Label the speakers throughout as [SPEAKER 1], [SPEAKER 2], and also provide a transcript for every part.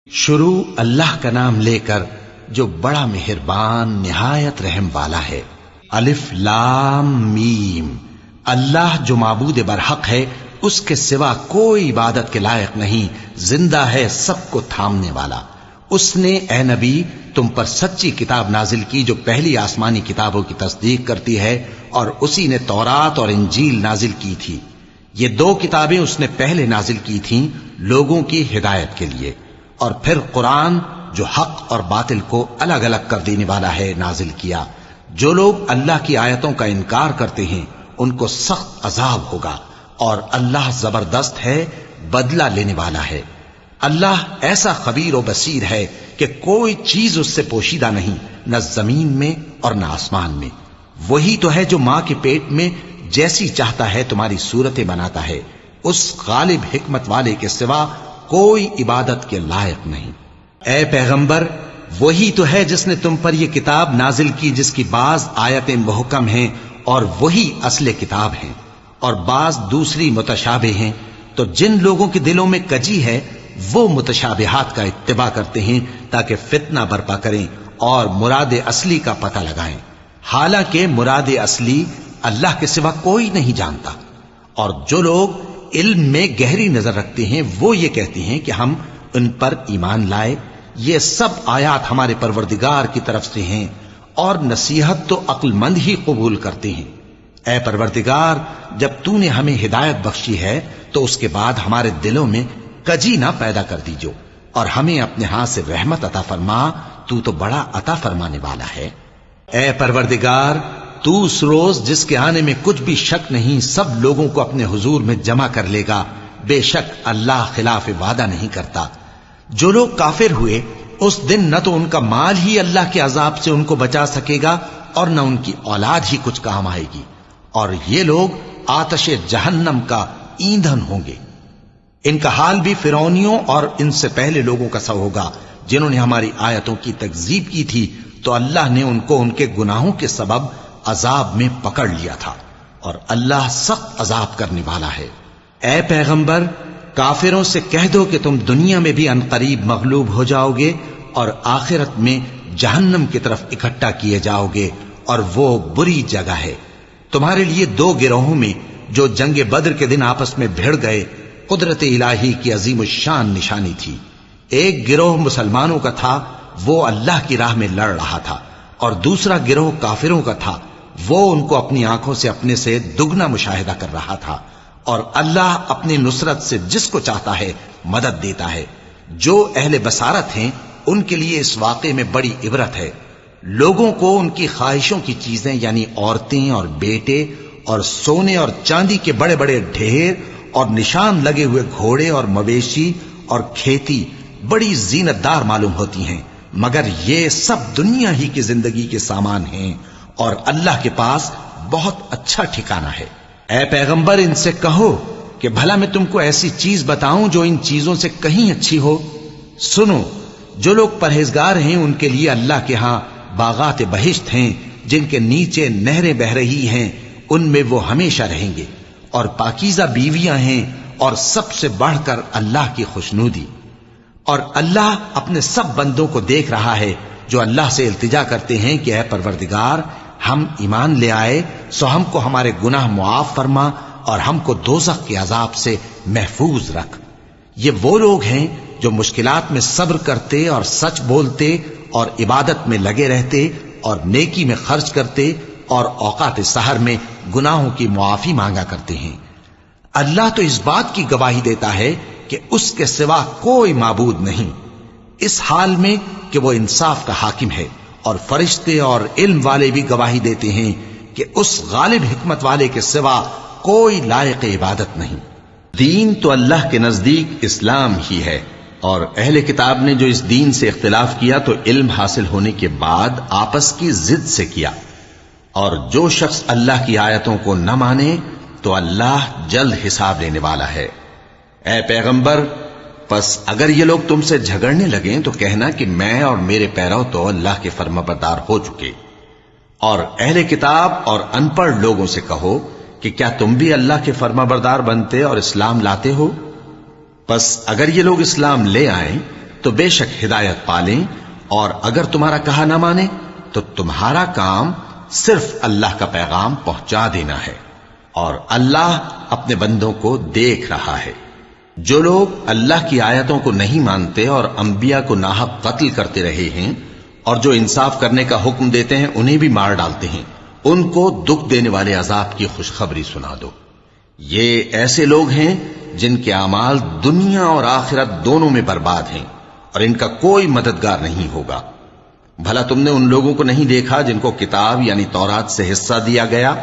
[SPEAKER 1] شروع اللہ کا نام لے کر جو بڑا مہربان نہایت رحم والا ہے۔ الف لام میم۔ اللہ جو معبود برحق ہے، اس کے سوا کوئی عبادت کے لائق نہیں، زندہ ہے، سب کو تھامنے والا۔ اس نے اے نبی تم پر سچی کتاب نازل کی جو پہلی آسمانی کتابوں کی تصدیق کرتی ہے، اور اسی نے تورات اور انجیل نازل کی تھی۔ یہ دو کتابیں اس نے پہلے نازل کی تھیں لوگوں کی ہدایت کے لیے، اور پھر قرآن جو حق اور باطل کو الگ الگ کر دینے والا ہے نازل کیا۔ جو لوگ اللہ کی آیتوں کا انکار کرتے ہیں ان کو سخت عذاب ہوگا، اور اللہ زبردست ہے، بدلہ لینے والا ہے۔ اللہ ایسا خبیر و بصیر ہے کہ کوئی چیز اس سے پوشیدہ نہیں، نہ زمین میں اور نہ آسمان میں۔ وہی تو ہے جو ماں کے پیٹ میں جیسی چاہتا ہے تمہاری صورتیں بناتا ہے، اس غالب حکمت والے کے سوا کوئی عبادت کے لائق نہیں۔ اے پیغمبر، وہی تو ہے جس نے تم پر یہ کتاب نازل کی جس کی بعض آیتیں محکم ہیں اور وہی اصل کتاب ہیں، اور بعض دوسری متشابہ ہیں۔ تو جن لوگوں کے دلوں میں کجی ہے وہ متشابہات کا اتباع کرتے ہیں تاکہ فتنہ برپا کریں اور مراد اصلی کا پتہ لگائیں، حالانکہ مراد اصلی اللہ کے سوا کوئی نہیں جانتا۔ اور جو لوگ علم میں گہری نظر رکھتے ہیں وہ یہ کہتے ہیں کہ ہم ان پر ایمان لائے۔ یہ سب آیات ہمارے پروردگار کی طرف سے ہیں، اور نصیحت تو عقل مند ہی قبول کرتے ہیں۔ اے پروردگار، جب تو نے ہمیں ہدایت بخشی ہے تو اس کے بعد ہمارے دلوں میں کجی نہ پیدا کر دیجو، اور ہمیں اپنے ہاتھ سے رحمت عطا فرما، تو بڑا عطا فرمانے والا ہے۔ اے پروردگار، تو اس روز جس کے آنے میں کچھ بھی شک نہیں سب لوگوں کو اپنے حضور میں جمع کر لے گا۔ بے شک اللہ خلاف وعدہ نہیں کرتا۔ جو لوگ کافر ہوئے اس دن نہ تو ان کا مال ہی اللہ کے عذاب سے ان کو بچا سکے گا اور نہ ان کی اولاد ہی کچھ کام آئے گی، اور یہ لوگ آتش جہنم کا ایندھن ہوں گے۔ ان کا حال بھی فرعونیوں اور ان سے پہلے لوگوں کا سا ہوگا جنہوں نے ہماری آیتوں کی تکذیب کی تھی، تو اللہ نے ان کو ان کے گناہوں کے سبب عذاب میں پکڑ لیا تھا، اور اللہ سخت عذاب کرنے والا ہے۔ اے پیغمبر، کافروں سے کہہ دو کہ تم دنیا میں بھی عنقریب مغلوب ہو جاؤ گے اور آخرت میں جہنم کی طرف اکٹھا کیے جاؤ گے، اور وہ بری جگہ ہے۔ تمہارے لیے دو گروہوں میں جو جنگ بدر کے دن آپس میں بھڑ گئے قدرت الہی کی عظیم الشان نشانی تھی۔ ایک گروہ مسلمانوں کا تھا، وہ اللہ کی راہ میں لڑ رہا تھا، اور دوسرا گروہ کافروں کا تھا، وہ ان کو اپنی آنکھوں سے اپنے سے دگنا مشاہدہ کر رہا تھا۔ اور اللہ اپنی نصرت سے جس کو چاہتا ہے مدد دیتا ہے۔ جو اہل بصارت ہیں ان کے لیے اس واقعے میں بڑی عبرت ہے۔ لوگوں کو ان کی خواہشوں کی چیزیں یعنی عورتیں اور بیٹے اور سونے اور چاندی کے بڑے بڑے ڈھیر اور نشان لگے ہوئے گھوڑے اور مویشی اور کھیتی بڑی زینت دار معلوم ہوتی ہیں، مگر یہ سب دنیا ہی کی زندگی کے سامان ہیں، اور اللہ کے پاس بہت اچھا ٹھکانہ ہے۔ اے پیغمبر، ان سے کہو کہ بھلا میں تم کو ایسی چیز بتاؤں جو ان چیزوں سے کہیں اچھی ہو؟ سنو، جو لوگ پرہیزگار ہیں ان کے لیے اللہ کے ہاں باغات بہشت ہیں جن کے نیچے نہریں بہ رہی ہیں، ان میں وہ ہمیشہ رہیں گے، اور پاکیزہ بیویاں ہیں، اور سب سے بڑھ کر اللہ کی خوشنودی۔ اور اللہ اپنے سب بندوں کو دیکھ رہا ہے جو اللہ سے التجا کرتے ہیں کہ اے پروردگار، ہم ایمان لے آئے سو ہم کو ہمارے گناہ معاف فرما اور ہم کو دوزخ کے عذاب سے محفوظ رکھ۔ یہ وہ لوگ ہیں جو مشکلات میں صبر کرتے اور سچ بولتے اور عبادت میں لگے رہتے اور نیکی میں خرچ کرتے اور اوقات سحر میں گناہوں کی معافی مانگا کرتے ہیں۔ اللہ تو اس بات کی گواہی دیتا ہے کہ اس کے سوا کوئی معبود نہیں، اس حال میں کہ وہ انصاف کا حاکم ہے، اور فرشتے اور علم والے بھی گواہی دیتے ہیں کہ اس غالب حکمت والے کے سوا کوئی لائق عبادت نہیں۔ دین تو اللہ کے نزدیک اسلام ہی ہے، اور اہل کتاب نے جو اس دین سے اختلاف کیا تو علم حاصل ہونے کے بعد آپس کی ضد سے کیا، اور جو شخص اللہ کی آیتوں کو نہ مانے تو اللہ جلد حساب لینے والا ہے۔ اے پیغمبر، پس اگر یہ لوگ تم سے جھگڑنے لگیں تو کہنا کہ میں اور میرے پیرو تو اللہ کے فرمانبردار ہو چکے، اور اہل کتاب اور ان پڑھ لوگوں سے کہو کہ کیا تم بھی اللہ کے فرمانبردار بنتے اور اسلام لاتے ہو؟ پس اگر یہ لوگ اسلام لے آئیں تو بے شک ہدایت پالیں، اور اگر تمہارا کہا نہ مانے تو تمہارا کام صرف اللہ کا پیغام پہنچا دینا ہے، اور اللہ اپنے بندوں کو دیکھ رہا ہے۔ جو لوگ اللہ کی آیتوں کو نہیں مانتے اور انبیاء کو ناحق قتل کرتے رہے ہیں، اور جو انصاف کرنے کا حکم دیتے ہیں انہیں بھی مار ڈالتے ہیں، ان کو دکھ دینے والے عذاب کی خوشخبری سنا دو۔ یہ ایسے لوگ ہیں جن کے اعمال دنیا اور آخرت دونوں میں برباد ہیں، اور ان کا کوئی مددگار نہیں ہوگا۔ بھلا تم نے ان لوگوں کو نہیں دیکھا جن کو کتاب یعنی تورات سے حصہ دیا گیا،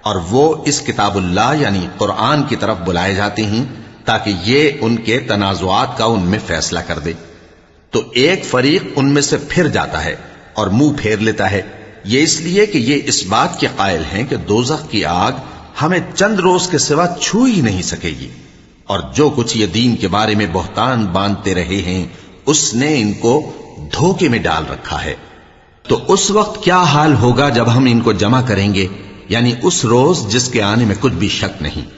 [SPEAKER 1] اور وہ اس کتاب اللہ یعنی قرآن کی طرف بلائے جاتے ہیں تاکہ یہ ان کے تنازعات کا ان میں فیصلہ کر دے، تو ایک فریق ان میں سے پھر جاتا ہے اور منہ پھیر لیتا ہے، یہ اس لیے کہ یہ اس بات کے قائل ہیں کہ دوزخ کی آگ ہمیں چند روز کے سوا چھو ہی نہیں سکے گی، اور جو کچھ یہ دین کے بارے میں بہتان باندھتے رہے ہیں اس نے ان کو دھوکے میں ڈال رکھا ہے۔ تو اس وقت کیا حال ہوگا جب ہم ان کو جمع کریں گے، یعنی اس روز جس کے آنے میں کچھ بھی شک نہیں،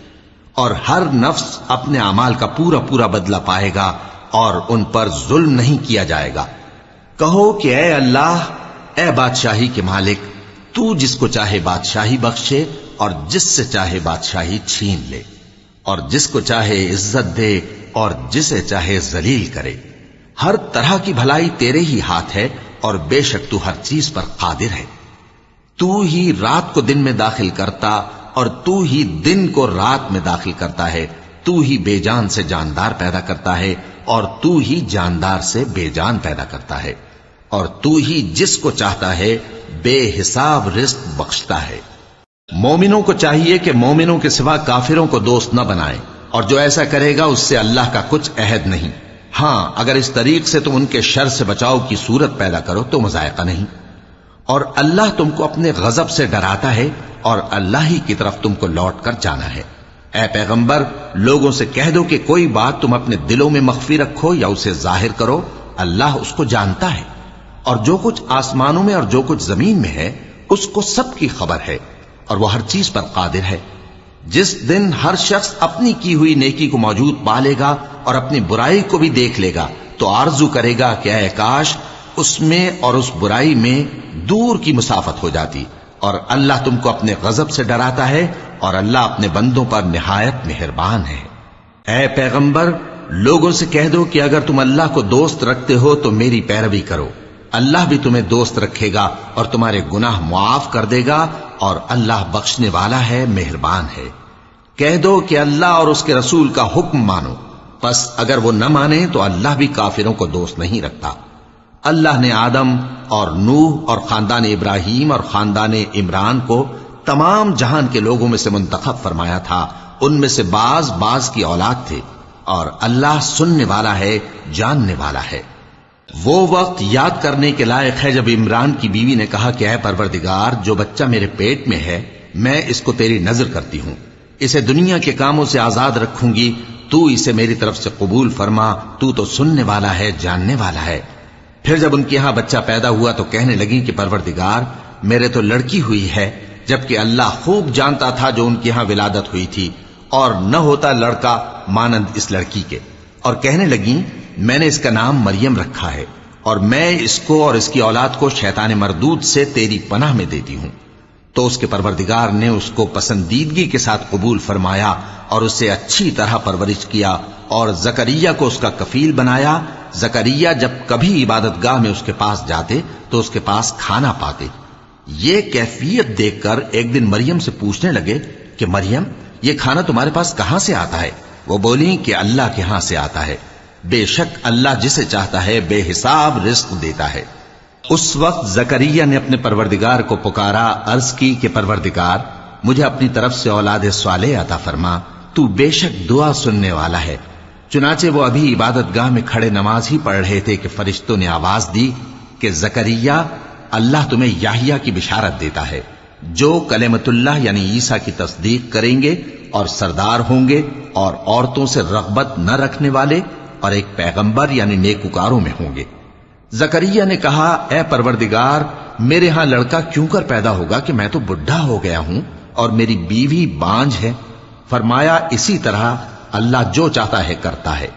[SPEAKER 1] اور ہر نفس اپنے اعمال کا پورا پورا بدلہ پائے گا اور ان پر ظلم نہیں کیا جائے گا۔ کہو کہ اے اللہ، اے بادشاہی کے مالک، تو جس کو چاہے بادشاہی بخشے اور جس سے چاہے بادشاہی چھین لے، اور جس کو چاہے عزت دے اور جسے چاہے ذلیل کرے۔ ہر طرح کی بھلائی تیرے ہی ہاتھ ہے، اور بے شک تو ہر چیز پر قادر ہے۔ تو ہی رات کو دن میں داخل کرتا اور تو ہی دن کو رات میں داخل کرتا ہے، تو ہی بے جان سے جاندار پیدا کرتا ہے اور تو ہی جاندار سے بے جان پیدا کرتا ہے، اور تو ہی جس کو چاہتا ہے بے حساب رزق بخشتا ہے۔ مومنوں کو چاہیے کہ مومنوں کے سوا کافروں کو دوست نہ بنائیں، اور جو ایسا کرے گا اس سے اللہ کا کچھ عہد نہیں۔ ہاں، اگر اس طریق سے تم ان کے شر سے بچاؤ کی صورت پیدا کرو تو مذائقہ نہیں۔ اور اللہ تم کو اپنے غضب سے ڈراتا ہے، اور اللہ ہی کی طرف تم کو لوٹ کر جانا ہے۔ اے پیغمبر، لوگوں سے کہہ دو کہ کوئی بات تم اپنے دلوں میں مخفی رکھو یا اسے ظاہر کرو، اللہ اس کو جانتا ہے، اور جو کچھ آسمانوں میں اور جو کچھ زمین میں ہے اس کو سب کی خبر ہے، اور وہ ہر چیز پر قادر ہے۔ جس دن ہر شخص اپنی کی ہوئی نیکی کو موجود پا لے گا اور اپنی برائی کو بھی دیکھ لے گا تو آرزو کرے گا کہ اے کاش اس میں اور اس برائی میں دور کی مسافت ہو جاتی، اور اللہ تم کو اپنے غضب سے ڈراتا ہے، اور اللہ اپنے بندوں پر نہایت مہربان ہے۔ اے پیغمبر، لوگوں سے کہہ دو کہ اگر تم اللہ کو دوست رکھتے ہو تو میری پیروی کرو، اللہ بھی تمہیں دوست رکھے گا اور تمہارے گناہ معاف کر دے گا، اور اللہ بخشنے والا ہے، مہربان ہے۔ کہہ دو کہ اللہ اور اس کے رسول کا حکم مانو، پس اگر وہ نہ مانے تو اللہ بھی کافروں کو دوست نہیں رکھتا۔ اللہ نے آدم اور نوح اور خاندان ابراہیم اور خاندان عمران کو تمام جہان کے لوگوں میں سے منتخب فرمایا تھا، ان میں سے بعض بعض کی اولاد تھے، اور اللہ سننے والا ہے، جاننے والا ہے۔ وہ وقت یاد کرنے کے لائق ہے جب عمران کی بیوی نے کہا کہ اے پروردگار، جو بچہ میرے پیٹ میں ہے میں اس کو تیری نذر کرتی ہوں، اسے دنیا کے کاموں سے آزاد رکھوں گی، تو اسے میری طرف سے قبول فرما، تو سننے والا ہے، جاننے والا ہے۔ پھر جب ان کے ہاں بچہ پیدا ہوا تو کہنے لگی کہ پروردگار، میرے تو لڑکی ہوئی ہے، جبکہ اللہ خوب جانتا تھا جو ان کے ہاں ولادت ہوئی تھی، اور نہ ہوتا لڑکا مانند اس لڑکی کے۔ اور کہنے لگیں میں نے اس کا نام مریم رکھا ہے، اور میں اس کو اور اس کی اولاد کو شیطان مردود سے تیری پناہ میں دیتی ہوں۔ تو اس کے پروردگار نے اس کو پسندیدگی کے ساتھ قبول فرمایا اور اسے اچھی طرح پرورش کیا، اور زکریا کو اس کا کفیل بنایا۔ زکریا جب کبھی عبادت گاہ میں اس کے پاس جاتے تو اس کے پاس کھانا پاتے۔ یہ کیفیت دیکھ کر ایک دن مریم سے پوچھنے لگے کہ مریم، یہ کھانا تمہارے پاس کہاں سے آتا ہے؟ وہ بولی کہ اللہ کے ہاں سے آتا ہے، بے شک اللہ جسے چاہتا ہے بے حساب رزق دیتا ہے۔ اس وقت زکریا نے اپنے پروردگار کو پکارا، عرض کی کہ پروردگار، مجھے اپنی طرف سے اولاد صالح عطا فرما، تو بے شک دعا سننے والا ہے۔ چنانچہ وہ ابھی عبادت گاہ میں کھڑے نماز ہی پڑھ رہے تھے کہ فرشتوں نے آواز دی کہ زکریا، اللہ تمہیں یحییٰ کی بشارت دیتا ہے، جو کلمۃ اللہ یعنی عیسیٰ کی تصدیق کریں گے اور سردار ہوں گے اور عورتوں سے رغبت نہ رکھنے والے اور ایک پیغمبر یعنی نیکوکاروں میں ہوں گے۔ زکریا نے کہا، اے پروردگار، میرے ہاں لڑکا کیوں کر پیدا ہوگا کہ میں تو بڈھا ہو گیا ہوں اور میری بیوی بانجھ ہے۔ فرمایا، اسی طرح اللہ جو چاہتا ہے کرتا ہے۔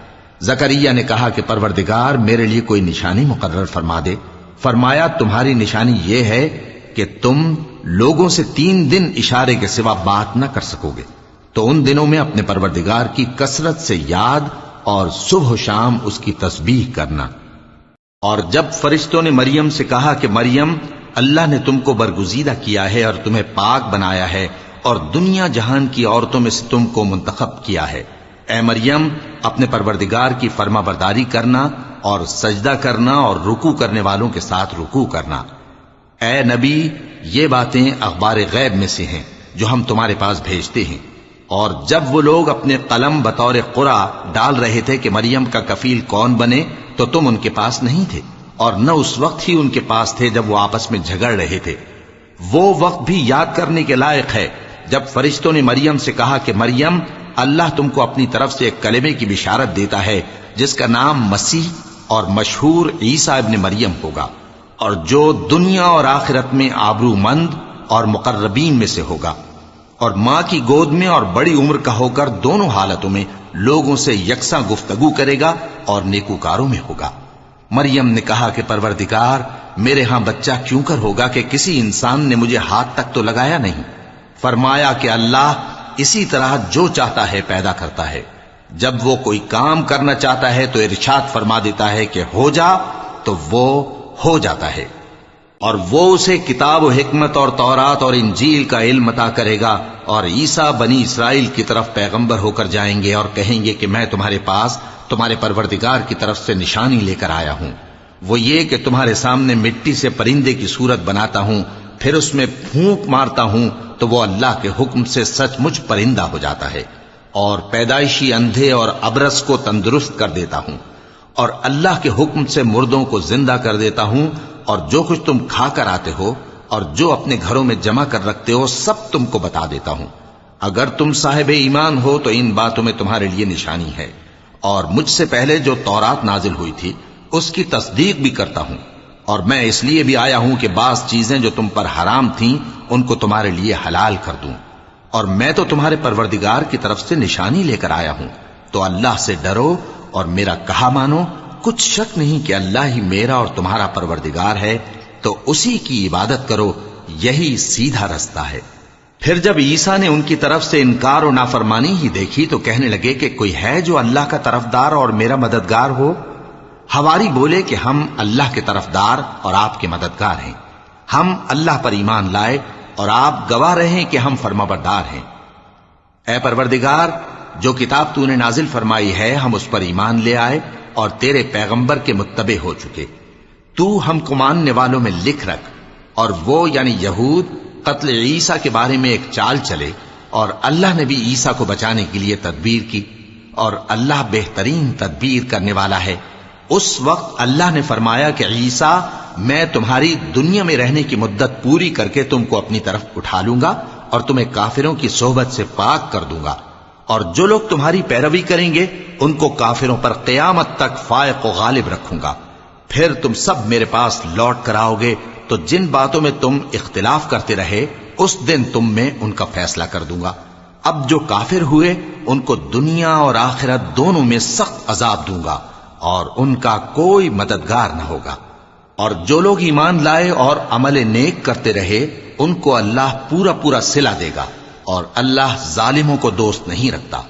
[SPEAKER 1] زکریا نے کہا کہ پروردگار میرے لیے کوئی نشانی مقرر فرما دے۔ فرمایا تمہاری نشانی یہ ہے کہ تم لوگوں سے 3 دن اشارے کے سوا بات نہ کر سکو گے، تو ان دنوں میں اپنے پروردگار کی کثرت سے یاد اور صبح و شام اس کی تسبیح کرنا۔ اور جب فرشتوں نے مریم سے کہا کہ مریم، اللہ نے تم کو برگزیدہ کیا ہے اور تمہیں پاک بنایا ہے اور دنیا جہان کی عورتوں میں سے تم کو منتخب کیا ہے، اے مریم اپنے پروردگار کی فرما برداری کرنا اور سجدہ کرنا اور رکوع کرنے والوں کے ساتھ رکوع کرنا۔ اے نبی، یہ باتیں اخبار غیب میں سے ہیں جو ہم تمہارے پاس بھیجتے ہیں۔ اور جب وہ لوگ اپنے قلم بطور قرعہ ڈال رہے تھے کہ مریم کا کفیل کون بنے، تو تم ان کے پاس نہیں تھے، اور نہ اس وقت ہی ان کے پاس تھے جب وہ آپس میں جھگڑ رہے تھے۔ وہ وقت بھی یاد کرنے کے لائق ہے جب فرشتوں نے مریم سے کہا کہ مریم، اللہ تم کو اپنی طرف سے ایک کلمے کی بشارت دیتا ہے جس کا نام مسیح اور مشہور عیسیٰ ابن مریم ہوگا، اور جو دنیا اور آخرت میں آبرو مند اور مقربین میں سے ہوگا، اور ماں کی گود میں اور بڑی عمر کا ہو کر دونوں حالتوں میں لوگوں سے یکساں گفتگو کرے گا اور نیکوکاروں میں ہوگا۔ مریم نے کہا کہ پروردگار، میرے ہاں بچہ کیوں کر ہوگا کہ کسی انسان نے مجھے ہاتھ تک تو لگایا نہیں۔ فرمایا کہ اللہ اسی طرح جو چاہتا ہے پیدا کرتا ہے، جب وہ کوئی کام کرنا چاہتا ہے تو ارشاد فرما دیتا ہے کہ ہو جا، تو وہ ہو جاتا ہے۔ اور وہ اسے کتاب و حکمت اور تورات اور انجیل کا علم عطا کرے گا، اور عیسیٰ بنی اسرائیل کی طرف پیغمبر ہو کر جائیں گے اور کہیں گے کہ میں تمہارے پاس تمہارے پروردگار کی طرف سے نشانی لے کر آیا ہوں، وہ یہ کہ تمہارے سامنے مٹی سے پرندے کی صورت بناتا ہوں، پھر اس میں پھونک مارتا ہوں تو وہ اللہ کے حکم سے سچ مچ پرندہ ہو جاتا ہے، اور پیدائشی اندھے اور ابرص کو تندرست کر دیتا ہوں، اور اللہ کے حکم سے مردوں کو زندہ کر دیتا ہوں، اور جو کچھ تم کھا کر آتے ہو اور جو اپنے گھروں میں جمع کر رکھتے ہو سب تم کو بتا دیتا ہوں۔ اگر تم صاحب ایمان ہو تو ان باتوں میں تمہارے لیے نشانی ہے، اور مجھ سے پہلے جو تورات نازل ہوئی تھی اس کی تصدیق بھی کرتا ہوں، اور میں اس لیے بھی آیا ہوں کہ بعض چیزیں جو تم پر حرام تھیں ان کو تمہارے لیے حلال کر دوں، اور میں تو تمہارے پروردگار کی طرف سے نشانی لے کر آیا ہوں۔ تو اللہ سے ڈرو اور میرا کہا مانو، کچھ شک نہیں کہ اللہ ہی میرا اور تمہارا پروردگار ہے، تو اسی کی عبادت کرو، یہی سیدھا رستہ ہے۔ پھر جب عیسیٰ نے ان کی طرف سے انکار و نافرمانی ہی دیکھی تو کہنے لگے کہ کوئی ہے جو اللہ کا طرفدار اور میرا مددگار ہو؟ حواری بولے کہ ہم اللہ کے طرفدار اور آپ کے مددگار ہیں، ہم اللہ پر ایمان لائے اور آپ گواہ رہیں کہ ہم فرمانبردار ہیں۔ اے پروردگار، جو کتاب تو نے نازل فرمائی ہے ہم اس پر ایمان لے آئے اور تیرے پیغمبر کے متبع ہو چکے، تو ہم کو ماننے والوں میں لکھ رکھ۔ اور وہ یعنی یہود قتل عیسیٰ کے بارے میں ایک چال چلے، اور اللہ نے بھی عیسیٰ کو بچانے کے لیے تدبیر کی، اور اللہ بہترین تدبیر کرنے والا ہے۔ اس وقت اللہ نے فرمایا کہ عیسیٰ، میں تمہاری دنیا میں رہنے کی مدت پوری کر کے تم کو اپنی طرف اٹھا لوں گا اور تمہیں کافروں کی صحبت سے پاک کر دوں گا، اور جو لوگ تمہاری پیروی کریں گے ان کو کافروں پر قیامت تک فائق و غالب رکھوں گا۔ پھر تم سب میرے پاس لوٹ کر آؤ گے تو جن باتوں میں تم اختلاف کرتے رہے اس دن تم میں ان کا فیصلہ کر دوں گا۔ اب جو کافر ہوئے ان کو دنیا اور آخرت دونوں میں سخت عذاب دوں گا، اور ان کا کوئی مددگار نہ ہوگا۔ اور جو لوگ ایمان لائے اور عمل نیک کرتے رہے ان کو اللہ پورا پورا صلہ دے گا، اور اللہ ظالموں کو دوست نہیں رکھتا۔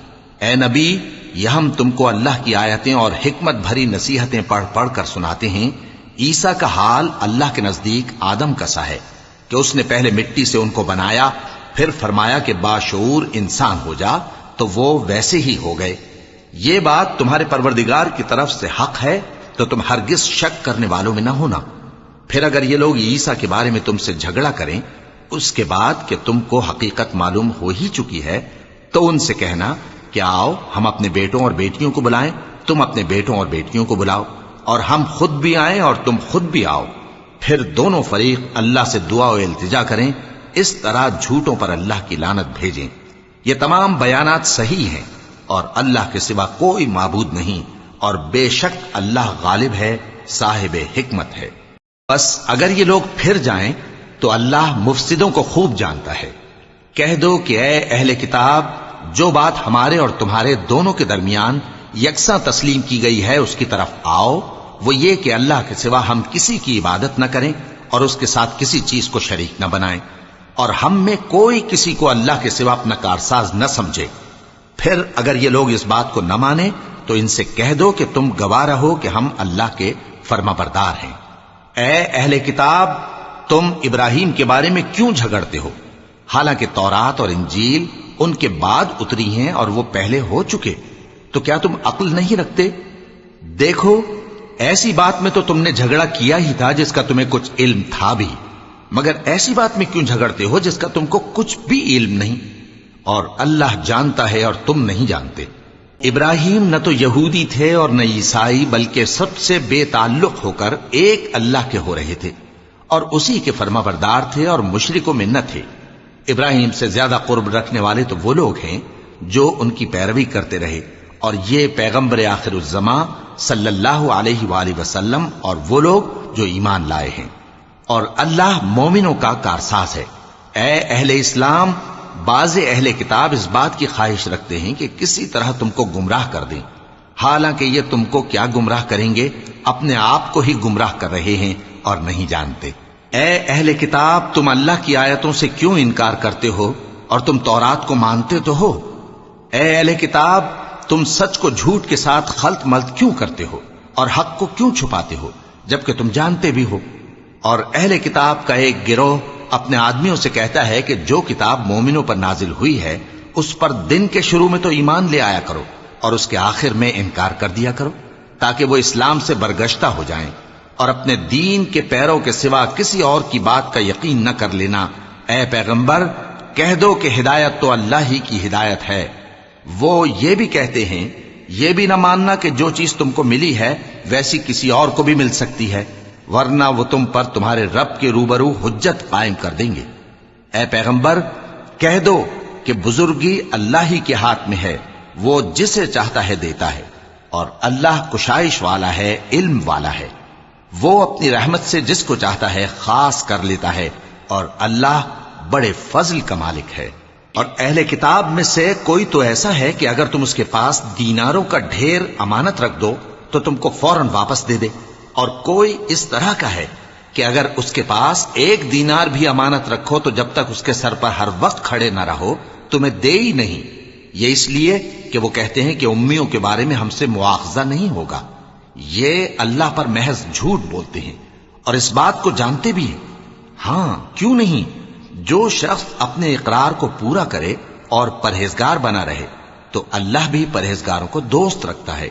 [SPEAKER 1] اے نبی، یہ ہم تم کو اللہ کی آیتیں اور حکمت بھری نصیحتیں پڑھ پڑھ کر سناتے ہیں۔ عیسیٰ کا حال اللہ کے نزدیک آدم کا سا ہے کہ اس نے پہلے مٹی سے ان کو بنایا، پھر فرمایا کہ باشعور انسان ہو جا، تو وہ ویسے ہی ہو گئے۔ یہ بات تمہارے پروردگار کی طرف سے حق ہے، تو تم ہرگز شک کرنے والوں میں نہ ہونا۔ پھر اگر یہ لوگ عیسیٰ کے بارے میں تم سے جھگڑا کریں اس کے بعد کہ تم کو حقیقت معلوم ہو ہی چکی ہے، تو ان سے کہنا کہ آؤ ہم اپنے بیٹوں اور بیٹیوں کو بلائیں، تم اپنے بیٹوں اور بیٹیوں کو بلاؤ، اور ہم خود بھی آئیں اور تم خود بھی آؤ، پھر دونوں فریق اللہ سے دعا و التجا کریں، اس طرح جھوٹوں پر اللہ کی لعنت بھیجیں۔ یہ تمام بیانات صحیح ہیں، اور اللہ کے سوا کوئی معبود نہیں، اور بے شک اللہ غالب ہے، صاحب حکمت ہے۔ بس اگر یہ لوگ پھر جائیں تو اللہ مفسدوں کو خوب جانتا ہے۔ کہہ دو کہ اے اہل کتاب، جو بات ہمارے اور تمہارے دونوں کے درمیان یکساں تسلیم کی گئی ہے اس کی طرف آؤ، وہ یہ کہ اللہ کے سوا ہم کسی کی عبادت نہ کریں اور اس کے ساتھ کسی چیز کو شریک نہ بنائیں، اور ہم میں کوئی کسی کو اللہ کے سوا اپنا کارساز نہ سمجھے۔ پھر اگر یہ لوگ اس بات کو نہ مانیں تو ان سے کہہ دو کہ تم گواہ رہو کہ ہم اللہ کے فرما بردار ہیں۔ اے اہل کتاب، تم ابراہیم کے بارے میں کیوں جھگڑتے ہو؟ حالانکہ تورات اور انجیل ان کے بعد اتری ہیں اور وہ پہلے ہو چکے، تو کیا تم عقل نہیں رکھتے؟ دیکھو، ایسی بات میں تو تم نے جھگڑا کیا ہی تھا جس کا تمہیں کچھ علم تھا بھی، مگر ایسی بات میں کیوں جھگڑتے ہو جس کا تم کو کچھ بھی علم نہیں؟ اور اللہ جانتا ہے اور تم نہیں جانتے۔ ابراہیم نہ تو یہودی تھے اور نہ عیسائی، بلکہ سب سے بے تعلق ہو کر ایک اللہ کے ہو رہے تھے اور اسی کے فرما بردار تھے اور مشرکوں میں نہ تھے۔ ابراہیم سے زیادہ قرب رکھنے والے تو وہ لوگ ہیں جو ان کی پیروی کرتے رہے، اور یہ پیغمبر آخر الزماں صلی اللہ علیہ وآلہ وسلم اور وہ لوگ جو ایمان لائے ہیں، اور اللہ مومنوں کا کارساز ہے۔ اے اہل اسلام، بعض اہل کتاب اس بات کی خواہش رکھتے ہیں کہ کسی طرح تم کو گمراہ کر دیں، حالانکہ یہ تم کو کیا گمراہ کریں گے، اپنے آپ کو ہی گمراہ کر رہے ہیں اور نہیں جانتے۔ اے اہل کتاب، تم اللہ کی آیتوں سے کیوں انکار کرتے ہو اور تم تورات کو مانتے تو ہو؟ اے اہل کتاب، تم سچ کو جھوٹ کے ساتھ خلط ملط کیوں کرتے ہو اور حق کو کیوں چھپاتے ہو جبکہ تم جانتے بھی ہو؟ اور اہل کتاب کا ایک گروہ اپنے آدمیوں سے کہتا ہے کہ جو کتاب مومنوں پر نازل ہوئی ہے اس پر دن کے شروع میں تو ایمان لے آیا کرو اور اس کے آخر میں انکار کر دیا کرو، تاکہ وہ اسلام سے برگشتہ ہو جائیں، اور اپنے دین کے پیروں کے سوا کسی اور کی بات کا یقین نہ کر لینا۔ اے پیغمبر، کہہ دو کہ ہدایت تو اللہ ہی کی ہدایت ہے۔ وہ یہ بھی کہتے ہیں، یہ بھی نہ ماننا کہ جو چیز تم کو ملی ہے ویسی کسی اور کو بھی مل سکتی ہے، ورنہ وہ تم پر تمہارے رب کے روبرو حجت قائم کر دیں گے۔ اے پیغمبر، کہہ دو کہ بزرگی اللہ ہی کے ہاتھ میں ہے، وہ جسے چاہتا ہے دیتا ہے، اور اللہ کشائش والا ہے، علم والا ہے۔ وہ اپنی رحمت سے جس کو چاہتا ہے خاص کر لیتا ہے، اور اللہ بڑے فضل کا مالک ہے۔ اور اہل کتاب میں سے کوئی تو ایسا ہے کہ اگر تم اس کے پاس دیناروں کا ڈھیر امانت رکھ دو تو تم کو فوراً واپس دے دے، اور کوئی اس طرح کا ہے کہ اگر اس کے پاس 1 دینار بھی امانت رکھو تو جب تک اس کے سر پر ہر وقت کھڑے نہ رہو تمہیں دے ہی نہیں۔ یہ اس لیے کہ وہ کہتے ہیں کہ امیوں کے بارے میں ہم سے مواخذہ نہیں ہوگا۔ یہ اللہ پر محض جھوٹ بولتے ہیں اور اس بات کو جانتے بھی ہیں۔ ہاں، کیوں نہیں؟ جو شخص اپنے اقرار کو پورا کرے اور پرہیزگار بنا رہے تو اللہ بھی پرہیزگاروں کو دوست رکھتا ہے۔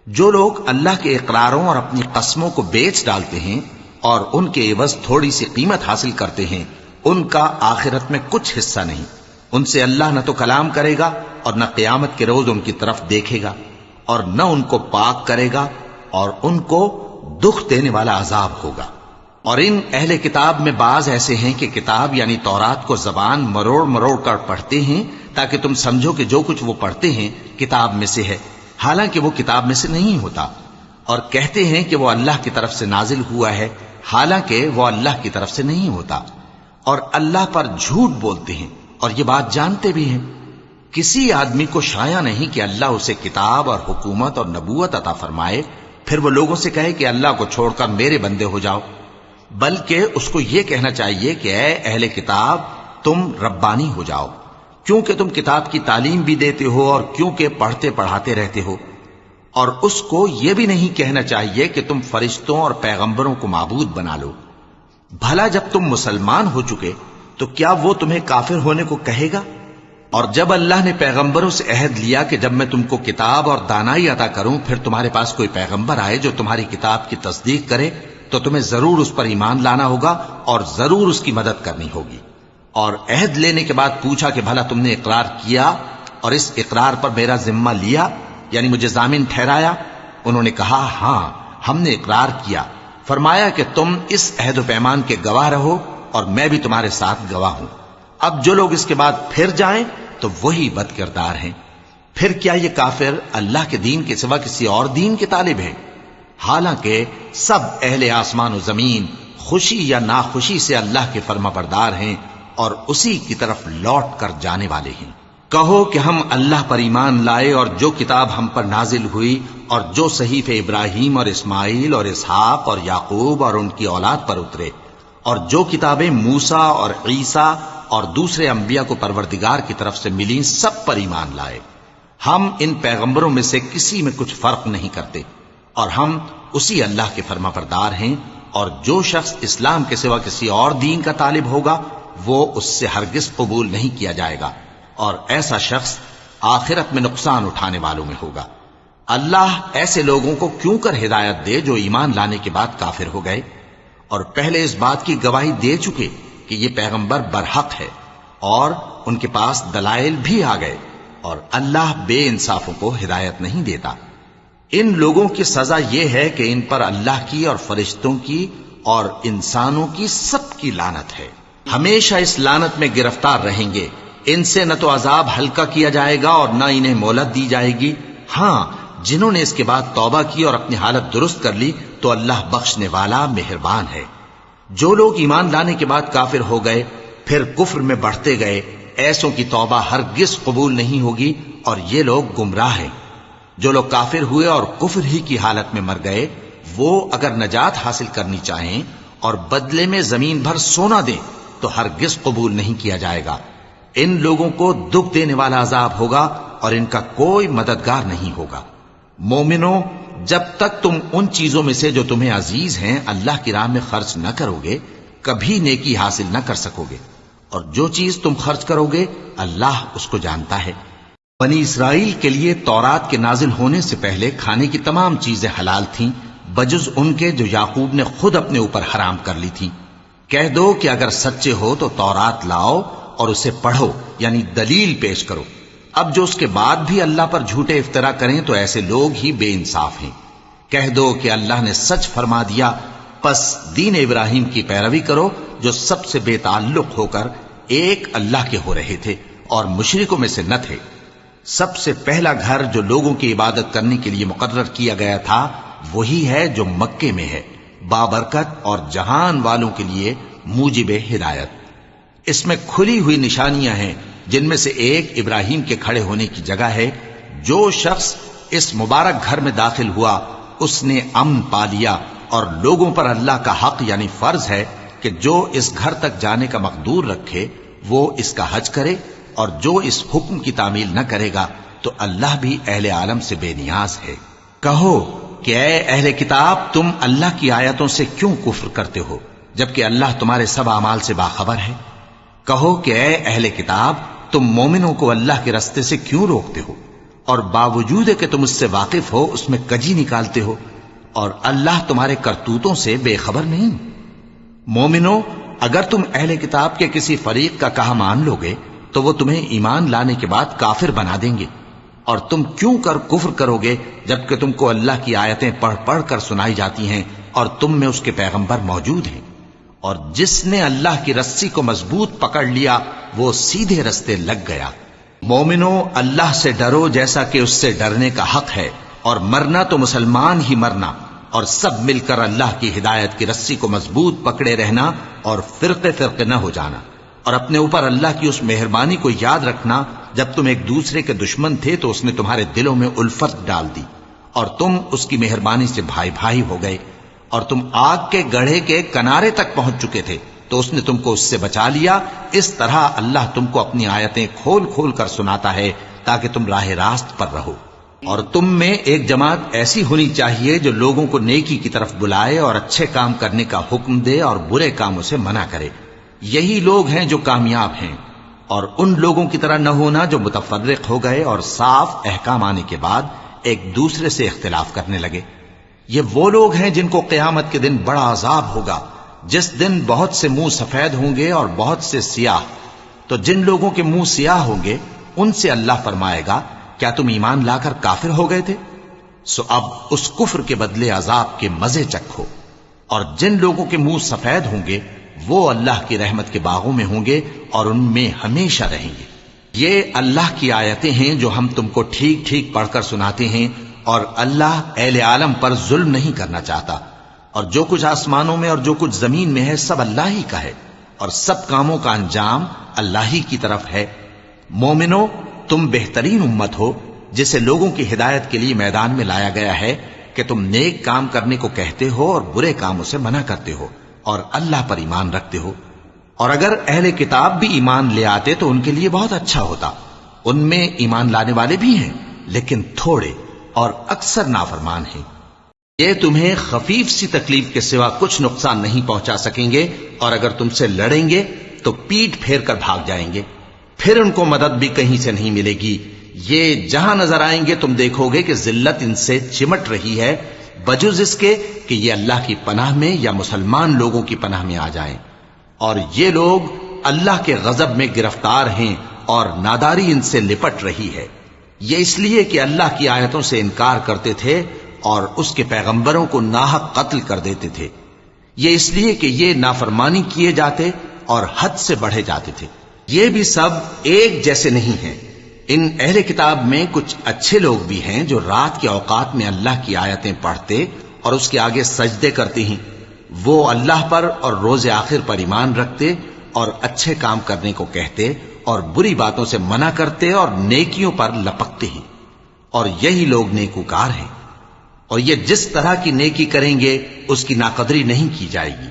[SPEAKER 1] جو لوگ اللہ کے اقراروں اور اپنی قسموں کو بیچ ڈالتے ہیں اور ان کے عوض تھوڑی سی قیمت حاصل کرتے ہیں، ان کا آخرت میں کچھ حصہ نہیں۔ ان سے اللہ نہ تو کلام کرے گا اور نہ قیامت کے روز ان کی طرف دیکھے گا، اور نہ ان کو پاک کرے گا، اور ان کو دکھ دینے والا عذاب ہوگا۔ اور ان اہل کتاب میں بعض ایسے ہیں کہ کتاب یعنی تورات کو زبان مروڑ مروڑ کر پڑھتے ہیں تاکہ تم سمجھو کہ جو کچھ وہ پڑھتے ہیں کتاب میں سے ہے، حالانکہ وہ کتاب میں سے نہیں ہوتا، اور کہتے ہیں کہ وہ اللہ کی طرف سے نازل ہوا ہے، حالانکہ وہ اللہ کی طرف سے نہیں ہوتا، اور اللہ پر جھوٹ بولتے ہیں اور یہ بات جانتے بھی ہیں۔ کسی آدمی کو شایع نہیں کہ اللہ اسے کتاب اور حکومت اور نبوت عطا فرمائے پھر وہ لوگوں سے کہے کہ اللہ کو چھوڑ کر میرے بندے ہو جاؤ، بلکہ اس کو یہ کہنا چاہیے کہ اے اہل کتاب، تم ربانی ہو جاؤ، کیونکہ تم کتاب کی تعلیم بھی دیتے ہو اور کیونکہ پڑھتے پڑھاتے رہتے ہو۔ اور اس کو یہ بھی نہیں کہنا چاہیے کہ تم فرشتوں اور پیغمبروں کو معبود بنا لو۔ بھلا جب تم مسلمان ہو چکے تو کیا وہ تمہیں کافر ہونے کو کہے گا؟ اور جب اللہ نے پیغمبروں سے عہد لیا کہ جب میں تم کو کتاب اور دانائی عطا کروں پھر تمہارے پاس کوئی پیغمبر آئے جو تمہاری کتاب کی تصدیق کرے تو تمہیں ضرور اس پر ایمان لانا ہوگا اور ضرور اس کی مدد کرنی ہوگی۔ اور عہد لینے کے بعد پوچھا کہ بھلا تم نے اقرار کیا اور اس اقرار پر میرا ذمہ لیا، یعنی مجھے ضامن ٹھہرایا؟ انہوں نے کہا ہاں، ہم نے اقرار کیا۔ فرمایا کہ تم اس عہد و پیمان کے گواہ رہو اور میں بھی تمہارے ساتھ گواہ ہوں۔ اب جو لوگ اس کے بعد پھر جائیں تو وہی بد کردار ہیں۔ پھر کیا یہ کافر اللہ کے دین کے سوا کسی اور دین کے طالب ہیں؟ حالانکہ سب اہل آسمان و زمین خوشی یا ناخوشی سے اللہ کے فرما بردار ہیں اور اسی کی طرف لوٹ کر جانے والے ہیں۔ کہو کہ ہم اللہ پر ایمان لائے اور جو کتاب ہم پر نازل ہوئی اور جو صحیفے ابراہیم اور اسماعیل اور اسحاق اور یعقوب اور ان کی اولاد پر اترے، اور جو کتابیں موسیٰ اور عیسیٰ اور دوسرے انبیاء کو پروردگار کی طرف سے ملیں، سب پر ایمان لائے۔ ہم ان پیغمبروں میں سے کسی میں کچھ فرق نہیں کرتے، اور ہم اسی اللہ کے فرما بردار ہیں، اور جو شخص اسلام کے سوا کسی اور دین کا طالب ہوگا وہ اس سے ہرگز قبول نہیں کیا جائے گا، اور ایسا شخص آخرت میں نقصان اٹھانے والوں میں ہوگا۔ اللہ ایسے لوگوں کو کیوں کر ہدایت دے جو ایمان لانے کے بعد کافر ہو گئے اور پہلے اس بات کی گواہی دے چکے کہ یہ پیغمبر برحق ہے اور ان کے پاس دلائل بھی آ گئے، اور اللہ بے انصافوں کو ہدایت نہیں دیتا۔ ان لوگوں کی سزا یہ ہے کہ ان پر اللہ کی اور فرشتوں کی اور انسانوں کی سب کی لعنت ہے، ہمیشہ اس لعنت میں گرفتار رہیں گے۔ ان سے نہ تو عذاب ہلکا کیا جائے گا اور نہ انہیں مہلت دی جائے گی۔ ہاں، جنہوں نے اس کے بعد توبہ کی اور اپنی حالت درست کر لی تو اللہ بخشنے والا مہربان ہے۔ جو لوگ ایمان لانے کے بعد کافر ہو گئے پھر کفر میں بڑھتے گئے، ایسوں کی توبہ ہرگز قبول نہیں ہوگی، اور یہ لوگ گمراہ ہیں۔ جو لوگ کافر ہوئے اور کفر ہی کی حالت میں مر گئے، وہ اگر نجات حاصل کرنی چاہیں اور بدلے میں زمین بھر سونا دیں تو ہرگز قبول نہیں کیا جائے گا۔ ان لوگوں کو دکھ دینے والا عذاب ہوگا اور ان کا کوئی مددگار نہیں ہوگا۔ مومنوں، جب تک تم ان چیزوں میں سے جو تمہیں عزیز ہیں اللہ کی راہ میں خرچ نہ کرو گے، کبھی نیکی حاصل نہ کر سکو گے، اور جو چیز تم خرچ کرو گے اللہ اس کو جانتا ہے۔ بنی اسرائیل کے لیے تورات کے نازل ہونے سے پہلے کھانے کی تمام چیزیں حلال تھیں بجز ان کے جو یعقوب نے خود اپنے اوپر حرام کر لی تھیں۔ کہہ دو کہ اگر سچے ہو تو تورات لاؤ اور اسے پڑھو، یعنی دلیل پیش کرو۔ اب جو اس کے بعد بھی اللہ پر جھوٹے افطرا کریں تو ایسے لوگ ہی بے انصاف ہیں۔ کہہ دو کہ اللہ نے سچ فرما دیا، پس دین ابراہیم کی پیروی کرو جو سب سے بے تعلق ہو کر ایک اللہ کے ہو رہے تھے اور مشرکوں میں سے نہ تھے۔ سب سے پہلا گھر جو لوگوں کی عبادت کرنے کے لیے مقرر کیا گیا تھا وہی ہے جو مکے میں ہے، بابرکت اور جہان والوں کے لیے موجب ہدایت۔ اس میں کھلی ہوئی نشانیاں ہیں جن میں سے ایک ابراہیم کے کھڑے ہونے کی جگہ ہے۔ جو شخص اس مبارک گھر میں داخل ہوا اس نے امن پا لیا، اور لوگوں پر اللہ کا حق یعنی فرض ہے کہ جو اس گھر تک جانے کا مقدور رکھے وہ اس کا حج کرے، اور جو اس حکم کی تعمیل نہ کرے گا تو اللہ بھی اہل عالم سے بے نیاز ہے۔ کہو کہ اے اہل کتاب، تم اللہ کی آیتوں سے کیوں کفر کرتے ہو جبکہ اللہ تمہارے سب اعمال سے باخبر ہے؟ کہو کہ اے اہل کتاب، تم مومنوں کو اللہ کے رستے سے کیوں روکتے ہو اور باوجود کہ تم اس سے واقف ہو اس میں کجی نکالتے ہو، اور اللہ تمہارے کرتوتوں سے بے خبر نہیں؟ مومنوں، اگر تم اہل کتاب کے کسی فریق کا کہا مان لو گے تو وہ تمہیں ایمان لانے کے بعد کافر بنا دیں گے، اور تم کیوں کر کفر کرو گے جبکہ تم کو اللہ کی آیتیں پڑھ پڑھ کر سنائی جاتی ہیں اور تم میں اس کے پیغمبر موجود ہیں۔ اور جس نے اللہ کی رسی کو مضبوط پکڑ لیا وہ سیدھے رستے لگ گیا۔ مومنوں، اللہ سے ڈرو جیسا کہ اس سے ڈرنے کا حق ہے، اور مرنا تو مسلمان ہی مرنا، اور سب مل کر اللہ کی ہدایت کی رسی کو مضبوط پکڑے رہنا اور فرقے فرقے نہ ہو جانا، اور اپنے اوپر اللہ کی اس مہربانی کو یاد رکھنا جب تم ایک دوسرے کے دشمن تھے تو اس نے تمہارے دلوں میں الفت ڈال دی اور تم اس کی مہربانی سے بھائی بھائی ہو گئے، اور تم آگ کے گڑھے کے کنارے تک پہنچ چکے تھے تو اس نے تم کو اس سے بچا لیا۔ اس طرح اللہ تم کو اپنی آیتیں کھول کھول کر سناتا ہے تاکہ تم راہ راست پر رہو۔ اور تم میں ایک جماعت ایسی ہونی چاہیے جو لوگوں کو نیکی کی طرف بلائے اور اچھے کام کرنے کا حکم دے اور برے کاموں سے منع کرے۔ یہی لوگ ہیں جو کامیاب ہیں، اور ان لوگوں کی طرح نہ ہونا جو متفرق ہو گئے اور صاف احکام آنے کے بعد ایک دوسرے سے اختلاف کرنے لگے۔ یہ وہ لوگ ہیں جن کو قیامت کے دن بڑا عذاب ہوگا، جس دن بہت سے منہ سفید ہوں گے اور بہت سے سیاہ۔ تو جن لوگوں کے منہ سیاہ ہوں گے ان سے اللہ فرمائے گا، کیا تم ایمان لا کر کافر ہو گئے تھے؟ سو اب اس کفر کے بدلے عذاب کے مزے چکھو۔ اور جن لوگوں کے منہ سفید ہوں گے وہ اللہ کی رحمت کے باغوں میں ہوں گے اور ان میں ہمیشہ رہیں گے۔ یہ اللہ کی آیتیں ہیں جو ہم تم کو ٹھیک ٹھیک پڑھ کر سناتے ہیں، اور اللہ اہل عالم پر ظلم نہیں کرنا چاہتا، اور جو کچھ آسمانوں میں اور جو کچھ زمین میں ہے سب اللہ ہی کا ہے، اور سب کاموں کا انجام اللہ ہی کی طرف ہے۔ مومنوں، تم بہترین امت ہو جسے لوگوں کی ہدایت کے لیے میدان میں لایا گیا ہے کہ تم نیک کام کرنے کو کہتے ہو اور برے کاموں سے منع کرتے ہو اور اللہ پر ایمان رکھتے ہو. اور اگر اہل کتاب بھی ایمان لے آتے تو ان کے لیے بہت اچھا ہوتا. ان میں ایمان لانے والے بھی ہیں لیکن تھوڑے اور اکثر نافرمان ہیں. یہ تمہیں خفیف سی تکلیف کے سوا کچھ نقصان نہیں پہنچا سکیں گے، اور اگر تم سے لڑیں گے تو پیٹ پھیر کر بھاگ جائیں گے. پھر ان کو مدد بھی کہیں سے نہیں ملے گی. یہ جہاں نظر آئیں گے تم دیکھو گے کہ ذلت ان سے چمٹ رہی ہے، بجز اس کے کہ یہ اللہ کی پناہ میں یا مسلمان لوگوں کی پناہ میں آ جائیں. اور یہ لوگ اللہ کے غضب میں گرفتار ہیں اور ناداری ان سے لپٹ رہی ہے. یہ اس لیے کہ اللہ کی آیتوں سے انکار کرتے تھے اور اس کے پیغمبروں کو ناحق قتل کر دیتے تھے. یہ اس لیے کہ یہ نافرمانی کیے جاتے اور حد سے بڑھے جاتے تھے. یہ بھی سب ایک جیسے نہیں ہیں. ان اہل کتاب میں کچھ اچھے لوگ بھی ہیں جو رات کے اوقات میں اللہ کی آیتیں پڑھتے اور اس کے آگے سجدے کرتے ہیں. وہ اللہ پر اور روز آخر پر ایمان رکھتے اور اچھے کام کرنے کو کہتے اور بری باتوں سے منع کرتے اور نیکیوں پر لپکتے ہیں، اور یہی لوگ نیکوکار ہیں. اور یہ جس طرح کی نیکی کریں گے اس کی ناقدری نہیں کی جائے گی.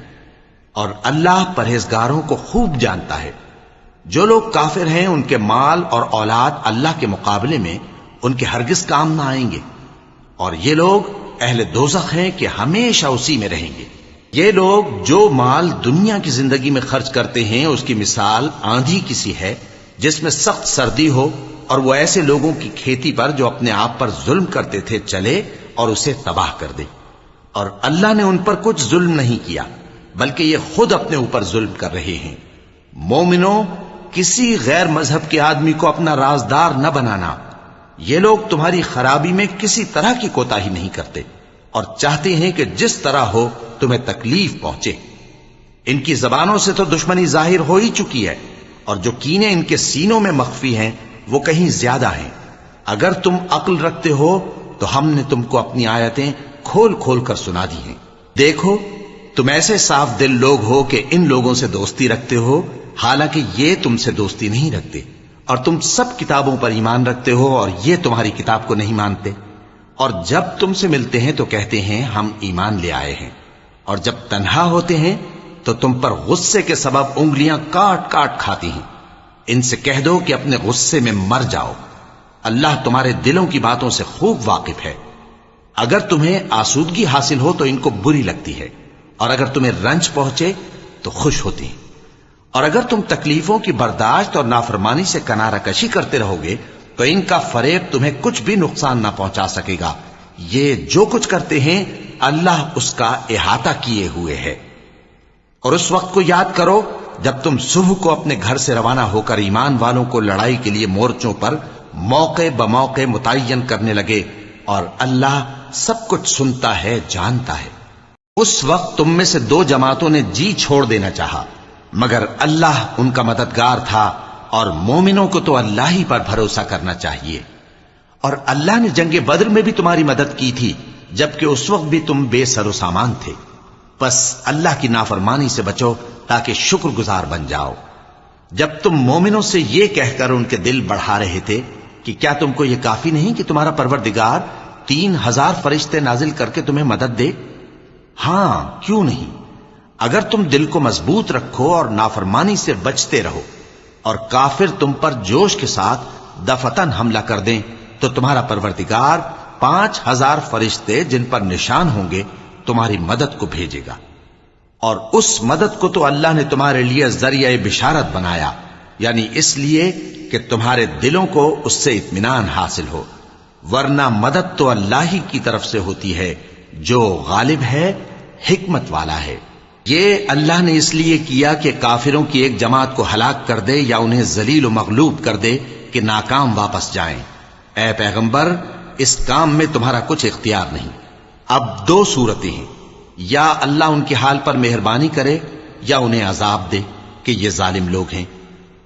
[SPEAKER 1] اور اللہ پرہیزگاروں کو خوب جانتا ہے. جو لوگ کافر ہیں ان کے مال اور اولاد اللہ کے مقابلے میں ان کے ہرگز کام نہ آئیں گے، اور یہ لوگ اہل دوزخ ہیں کہ ہمیشہ اسی میں رہیں گے. یہ لوگ جو مال دنیا کی زندگی میں خرچ کرتے ہیں اس کی مثال آندھی کسی ہے جس میں سخت سردی ہو، اور وہ ایسے لوگوں کی کھیتی پر جو اپنے آپ پر ظلم کرتے تھے چلے اور اسے تباہ کر دے. اور اللہ نے ان پر کچھ ظلم نہیں کیا بلکہ یہ خود اپنے اوپر ظلم کر رہے ہیں. مومنوں، کسی غیر مذہب کے آدمی کو اپنا رازدار نہ بنانا. یہ لوگ تمہاری خرابی میں کسی طرح کی کوتاہی نہیں کرتے اور چاہتے ہیں کہ جس طرح ہو تمہیں تکلیف پہنچے. ان کی زبانوں سے تو دشمنی ظاہر ہو ہی چکی ہے، اور جو کینے ان کے سینوں میں مخفی ہیں وہ کہیں زیادہ ہیں. اگر تم عقل رکھتے ہو تو ہم نے تم کو اپنی آیتیں کھول کھول کر سنا دی ہیں. دیکھو، تم ایسے صاف دل لوگ ہو کہ ان لوگوں سے دوستی رکھتے ہو حالانکہ یہ تم سے دوستی نہیں رکھتے، اور تم سب کتابوں پر ایمان رکھتے ہو اور یہ تمہاری کتاب کو نہیں مانتے. اور جب تم سے ملتے ہیں تو کہتے ہیں ہم ایمان لے آئے ہیں، اور جب تنہا ہوتے ہیں تو تم پر غصے کے سبب انگلیاں کاٹ کاٹ کھاتی ہیں. ان سے کہہ دو کہ اپنے غصے میں مر جاؤ. اللہ تمہارے دلوں کی باتوں سے خوب واقف ہے. اگر تمہیں آسودگی حاصل ہو تو ان کو بری لگتی ہے، اور اگر تمہیں رنج پہنچے تو خوش ہوتی ہیں. اور اگر تم تکلیفوں کی برداشت اور نافرمانی سے کنارہ کشی کرتے رہو گے تو ان کا فریب تمہیں کچھ بھی نقصان نہ پہنچا سکے گا. یہ جو کچھ کرتے ہیں اللہ اس کا احاطہ کیے ہوئے ہے. اور اس وقت کو یاد کرو جب تم صبح کو اپنے گھر سے روانہ ہو کر ایمان والوں کو لڑائی کے لیے مورچوں پر موقع بموقع متعین کرنے لگے، اور اللہ سب کچھ سنتا ہے، جانتا ہے. اس وقت تم میں سے دو جماعتوں نے جی چھوڑ دینا چاہا، مگر اللہ ان کا مددگار تھا، اور مومنوں کو تو اللہ ہی پر بھروسہ کرنا چاہیے. اور اللہ نے جنگ بدر میں بھی تمہاری مدد کی تھی جبکہ اس وقت بھی تم بے سر و سامان تھے. بس اللہ کی نافرمانی سے بچو تاکہ شکر گزار بن جاؤ. جب تم مومنوں سے یہ کہہ کر ان کے دل بڑھا رہے تھے کہ کیا تم کو یہ کافی نہیں کہ تمہارا پروردگار 3000 فرشتے نازل کر کے تمہیں مدد دے؟ ہاں، کیوں نہیں. اگر تم دل کو مضبوط رکھو اور نافرمانی سے بچتے رہو اور کافر تم پر جوش کے ساتھ دفتن حملہ کر دیں تو تمہارا پروردگار 5000 فرشتے جن پر نشان ہوں گے تمہاری مدد کو بھیجے گا. اور اس مدد کو تو اللہ نے تمہارے لیے ذریعہ بشارت بنایا، یعنی اس لیے کہ تمہارے دلوں کو اس سے اطمینان حاصل ہو، ورنہ مدد تو اللہ ہی کی طرف سے ہوتی ہے جو غالب ہے، حکمت والا ہے. یہ اللہ نے اس لیے کیا کہ کافروں کی ایک جماعت کو ہلاک کر دے یا انہیں ذلیل و مغلوب کر دے کہ ناکام واپس جائیں. اے پیغمبر، اس کام میں تمہارا کچھ اختیار نہیں. اب دو صورتیں ہیں، یا اللہ ان کے حال پر مہربانی کرے یا انہیں عذاب دے کہ یہ ظالم لوگ ہیں.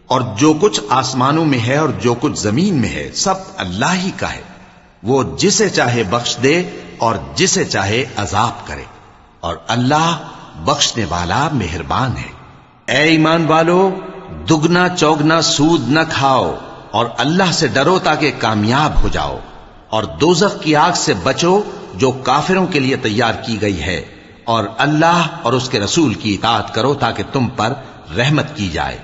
[SPEAKER 1] اور جو کچھ آسمانوں میں ہے اور جو کچھ زمین میں ہے سب اللہ ہی کا ہے. وہ جسے چاہے بخش دے اور جسے چاہے عذاب کرے، اور اللہ بخشنے والا مہربان ہے. اے ایمان والو، دگنا چوگنا سود نہ کھاؤ، اور اللہ سے ڈرو تاکہ کامیاب ہو جاؤ، اور دوزخ کی آگ سے بچو جو کافروں کے لیے تیار کی گئی ہے، اور اللہ اور اس کے رسول کی اطاعت کرو تاکہ تم پر رحمت کی جائے،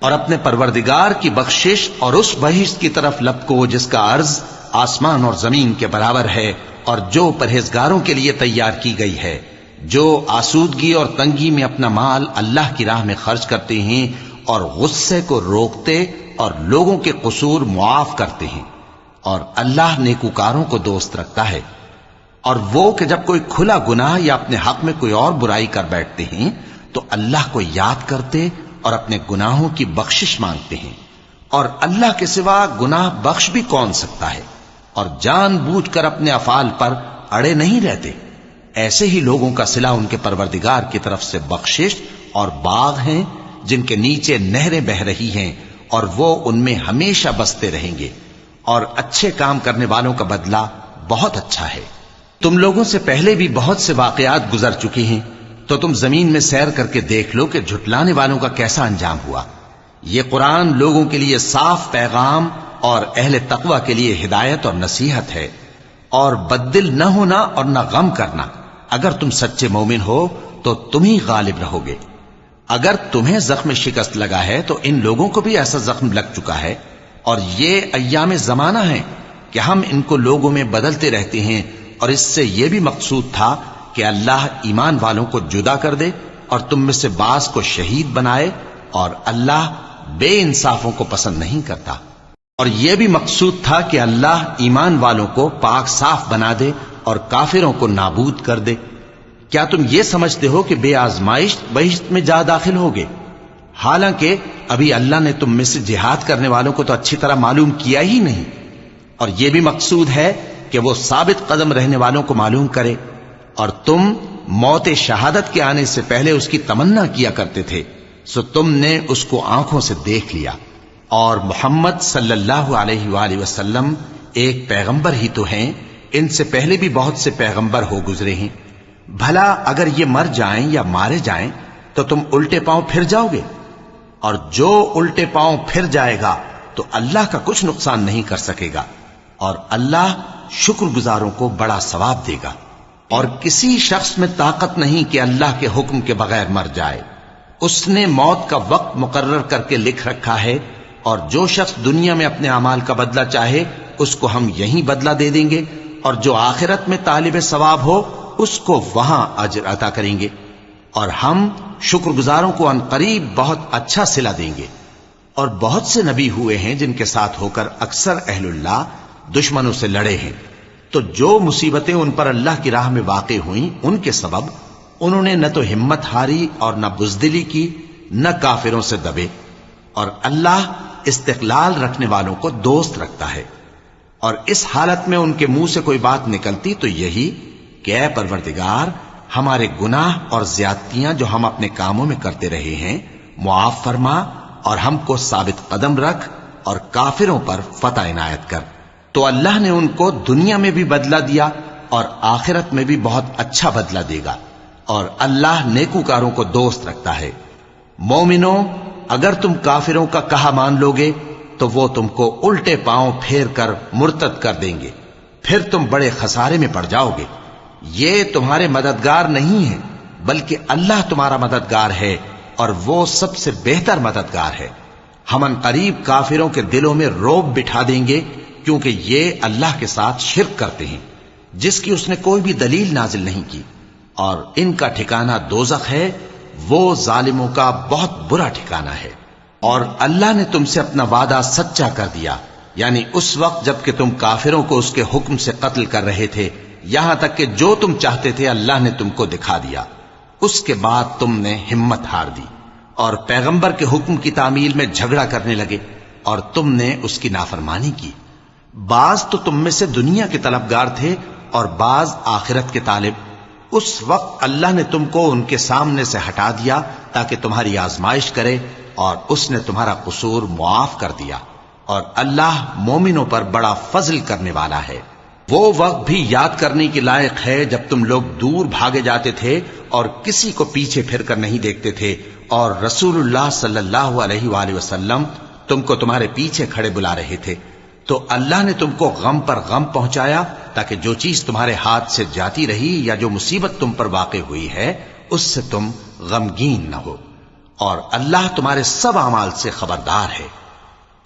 [SPEAKER 1] اور اپنے پروردگار کی بخشش اور اس بہشت کی طرف لپکو جس کا عرض آسمان اور زمین کے برابر ہے، اور جو پرہیزگاروں کے لیے تیار کی گئی ہے، جو آسودگی اور تنگی میں اپنا مال اللہ کی راہ میں خرچ کرتے ہیں اور غصے کو روکتے اور لوگوں کے قصور معاف کرتے ہیں، اور اللہ نیکوکاروں کو دوست رکھتا ہے۔ اور وہ کہ جب کوئی کھلا گناہ یا اپنے حق میں کوئی اور برائی کر بیٹھتے ہیں تو اللہ کو یاد کرتے اور اپنے گناہوں کی بخشش مانگتے ہیں، اور اللہ کے سوا گناہ بخش بھی کون سکتا ہے، اور جان بوجھ کر اپنے افعال پر اڑے نہیں رہتے۔ ایسے ہی لوگوں کا صلہ ان کے پروردگار کی طرف سے بخشش اور باغ ہیں جن کے نیچے نہریں بہ رہی ہیں، اور وہ ان میں ہمیشہ بستے رہیں گے، اور اچھے کام کرنے والوں کا بدلہ بہت اچھا ہے۔ تم لوگوں سے پہلے بھی بہت سے واقعات گزر چکے ہیں، تو تم زمین میں سیر کر کے دیکھ لو کہ جھٹلانے والوں کا کیسا انجام ہوا۔ یہ قرآن لوگوں کے لیے صاف پیغام اور اہل تقوی کے لیے ہدایت اور نصیحت ہے، اور بددل نہ ہونا اور نہ غم کرنا۔ اگر تم سچے مومن ہو تو تم ہی غالب رہو گے۔ اگر تمہیں زخم شکست لگا ہے تو ان لوگوں کو بھی ایسا زخم لگ چکا ہے، اور یہ ایام زمانہ ہیں کہ ہم ان کو لوگوں میں بدلتے رہتے ہیں، اور اس سے یہ بھی مقصود تھا کہ اللہ ایمان والوں کو جدا کر دے اور تم میں سے بعض کو شہید بنائے، اور اللہ بے انصافوں کو پسند نہیں کرتا۔ اور یہ بھی مقصود تھا کہ اللہ ایمان والوں کو پاک صاف بنا دے اور کافروں کو نابود کر دے۔ کیا تم یہ سمجھتے ہو کہ بے آزمائش بہشت میں جا داخل ہوگے؟ حالانکہ ابھی اللہ نے تم میں سے جہاد کرنے والوں کو تو اچھی طرح معلوم کیا ہی نہیں۔ اور یہ بھی مقصود ہے کہ وہ ثابت قدم رہنے والوں کو معلوم کرے، اور تم موت شہادت کے آنے سے پہلے اس کی تمنا کیا کرتے تھے، سو تم نے اس کو آنکھوں سے دیکھ لیا۔ اور محمد صلی اللہ علیہ وآلہ وسلم ایک پیغمبر ہی تو ہیں، ان سے پہلے بھی بہت سے پیغمبر ہو گزرے ہیں۔ بھلا اگر یہ مر جائیں یا مارے جائیں تو تم الٹے پاؤں پھر جاؤ گے؟ اور جو الٹے پاؤں پھر جائے گا تو اللہ کا کچھ نقصان نہیں کر سکے گا، اور اللہ شکر گزاروں کو بڑا ثواب دے گا۔ اور کسی شخص میں طاقت نہیں کہ اللہ کے حکم کے بغیر مر جائے، اس نے موت کا وقت مقرر کر کے لکھ رکھا ہے، اور جو شخص دنیا میں اپنے اعمال کا بدلہ چاہے اس کو ہم یہیں بدلہ دے دیں گے، اور جو آخرت میں طالب ثواب ہو اس کو وہاں اجر عطا کریں گے، اور ہم شکر گزاروں کو ان قریب بہت اچھا صلہ دیں گے۔ اور بہت سے نبی ہوئے ہیں جن کے ساتھ ہو کر اکثر اہل اللہ دشمنوں سے لڑے ہیں، تو جو مصیبتیں ان پر اللہ کی راہ میں واقع ہوئیں ان کے سبب انہوں نے نہ تو ہمت ہاری اور نہ بزدلی کی، نہ کافروں سے دبے، اور اللہ استقلال رکھنے والوں کو دوست رکھتا ہے۔ اور اس حالت میں ان کے منہ سے کوئی بات نکلتی تو یہی کہ اے پروردگار، ہمارے گناہ اور زیادتیاں جو ہم اپنے کاموں میں کرتے رہے ہیں معاف فرما، اور ہم کو ثابت قدم رکھ، اور کافروں پر فتح عنایت کر۔ تو اللہ نے ان کو دنیا میں بھی بدلہ دیا اور آخرت میں بھی بہت اچھا بدلہ دے گا، اور اللہ نیکوکاروں کو دوست رکھتا ہے۔ مومنوں، اگر تم کافروں کا کہا مان لوگے تو وہ تم کو الٹے پاؤں پھیر کر مرتد کر دیں گے، پھر تم بڑے خسارے میں پڑ جاؤ گے۔ یہ تمہارے مددگار نہیں ہیں بلکہ اللہ تمہارا مددگار ہے، اور وہ سب سے بہتر مددگار ہے۔ ہم ان قریب کافروں کے دلوں میں رعب بٹھا دیں گے، کیونکہ یہ اللہ کے ساتھ شرک کرتے ہیں جس کی اس نے کوئی بھی دلیل نازل نہیں کی، اور ان کا ٹھکانہ دوزخ ہے، وہ ظالموں کا بہت برا ٹھکانہ ہے۔ اور اللہ نے تم سے اپنا وعدہ سچا کر دیا، یعنی اس وقت جب کہ تم کافروں کو اس کے حکم سے قتل کر رہے تھے، یہاں تک کہ جو تم چاہتے تھے اللہ نے تم کو دکھا دیا۔ اس کے بعد تم نے ہمت ہار دی اور پیغمبر کے حکم کی تعمیل میں جھگڑا کرنے لگے، اور تم نے اس کی نافرمانی کی۔ بعض تو تم میں سے دنیا کے طلبگار تھے اور بعض آخرت کے طالب۔ اس وقت اللہ نے تم کو ان کے سامنے سے ہٹا دیا تاکہ تمہاری آزمائش کرے، اور اس نے تمہارا قصور معاف کر دیا، اور اللہ مومنوں پر بڑا فضل کرنے والا ہے۔ وہ وقت بھی یاد کرنے کے لائق ہے جب تم لوگ دور بھاگے جاتے تھے اور کسی کو پیچھے پھر کر نہیں دیکھتے تھے، اور رسول اللہ صلی اللہ علیہ وآلہ وسلم تم کو تمہارے پیچھے کھڑے بلا رہے تھے، تو اللہ نے تم کو غم پر غم پہنچایا تاکہ جو چیز تمہارے ہاتھ سے جاتی رہی یا جو مصیبت تم پر واقع ہوئی ہے اس سے تم غمگین نہ ہو، اور اللہ تمہارے سب اعمال سے خبردار ہے۔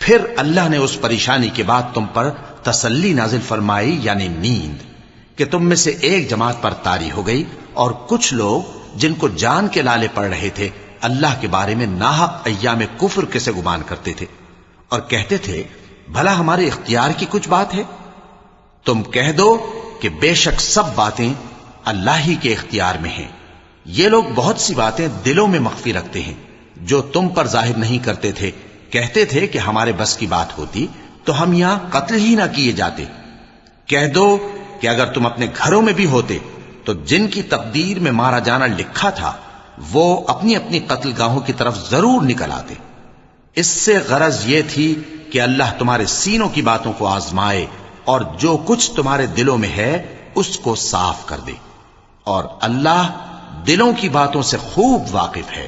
[SPEAKER 1] پھر اللہ نے اس پریشانی کے بعد تم پر تسلی نازل فرمائی، یعنی نیند، کہ تم میں سے ایک جماعت پر طاری ہو گئی، اور کچھ لوگ جن کو جان کے لالے پڑ رہے تھے اللہ کے بارے میں ناحق ایام کفر کے سے گمان کرتے تھے اور کہتے تھے بھلا ہمارے اختیار کی کچھ بات ہے؟ تم کہہ دو کہ بے شک سب باتیں اللہ ہی کے اختیار میں ہیں۔ یہ لوگ بہت سی باتیں دلوں میں مخفی رکھتے ہیں جو تم پر ظاہر نہیں کرتے تھے، کہتے تھے کہ ہمارے بس کی بات ہوتی تو ہم یہاں قتل ہی نہ کیے جاتے۔ کہہ دو کہ اگر تم اپنے گھروں میں بھی ہوتے تو جن کی تقدیر میں مارا جانا لکھا تھا وہ اپنی اپنی قتل گاہوں کی طرف ضرور نکل آتے۔ اس سے غرض یہ تھی کہ اللہ تمہارے سینوں کی باتوں کو آزمائے اور جو کچھ تمہارے دلوں میں ہے اس کو صاف کر دے، اور اللہ دلوں کی باتوں سے خوب واقف ہے۔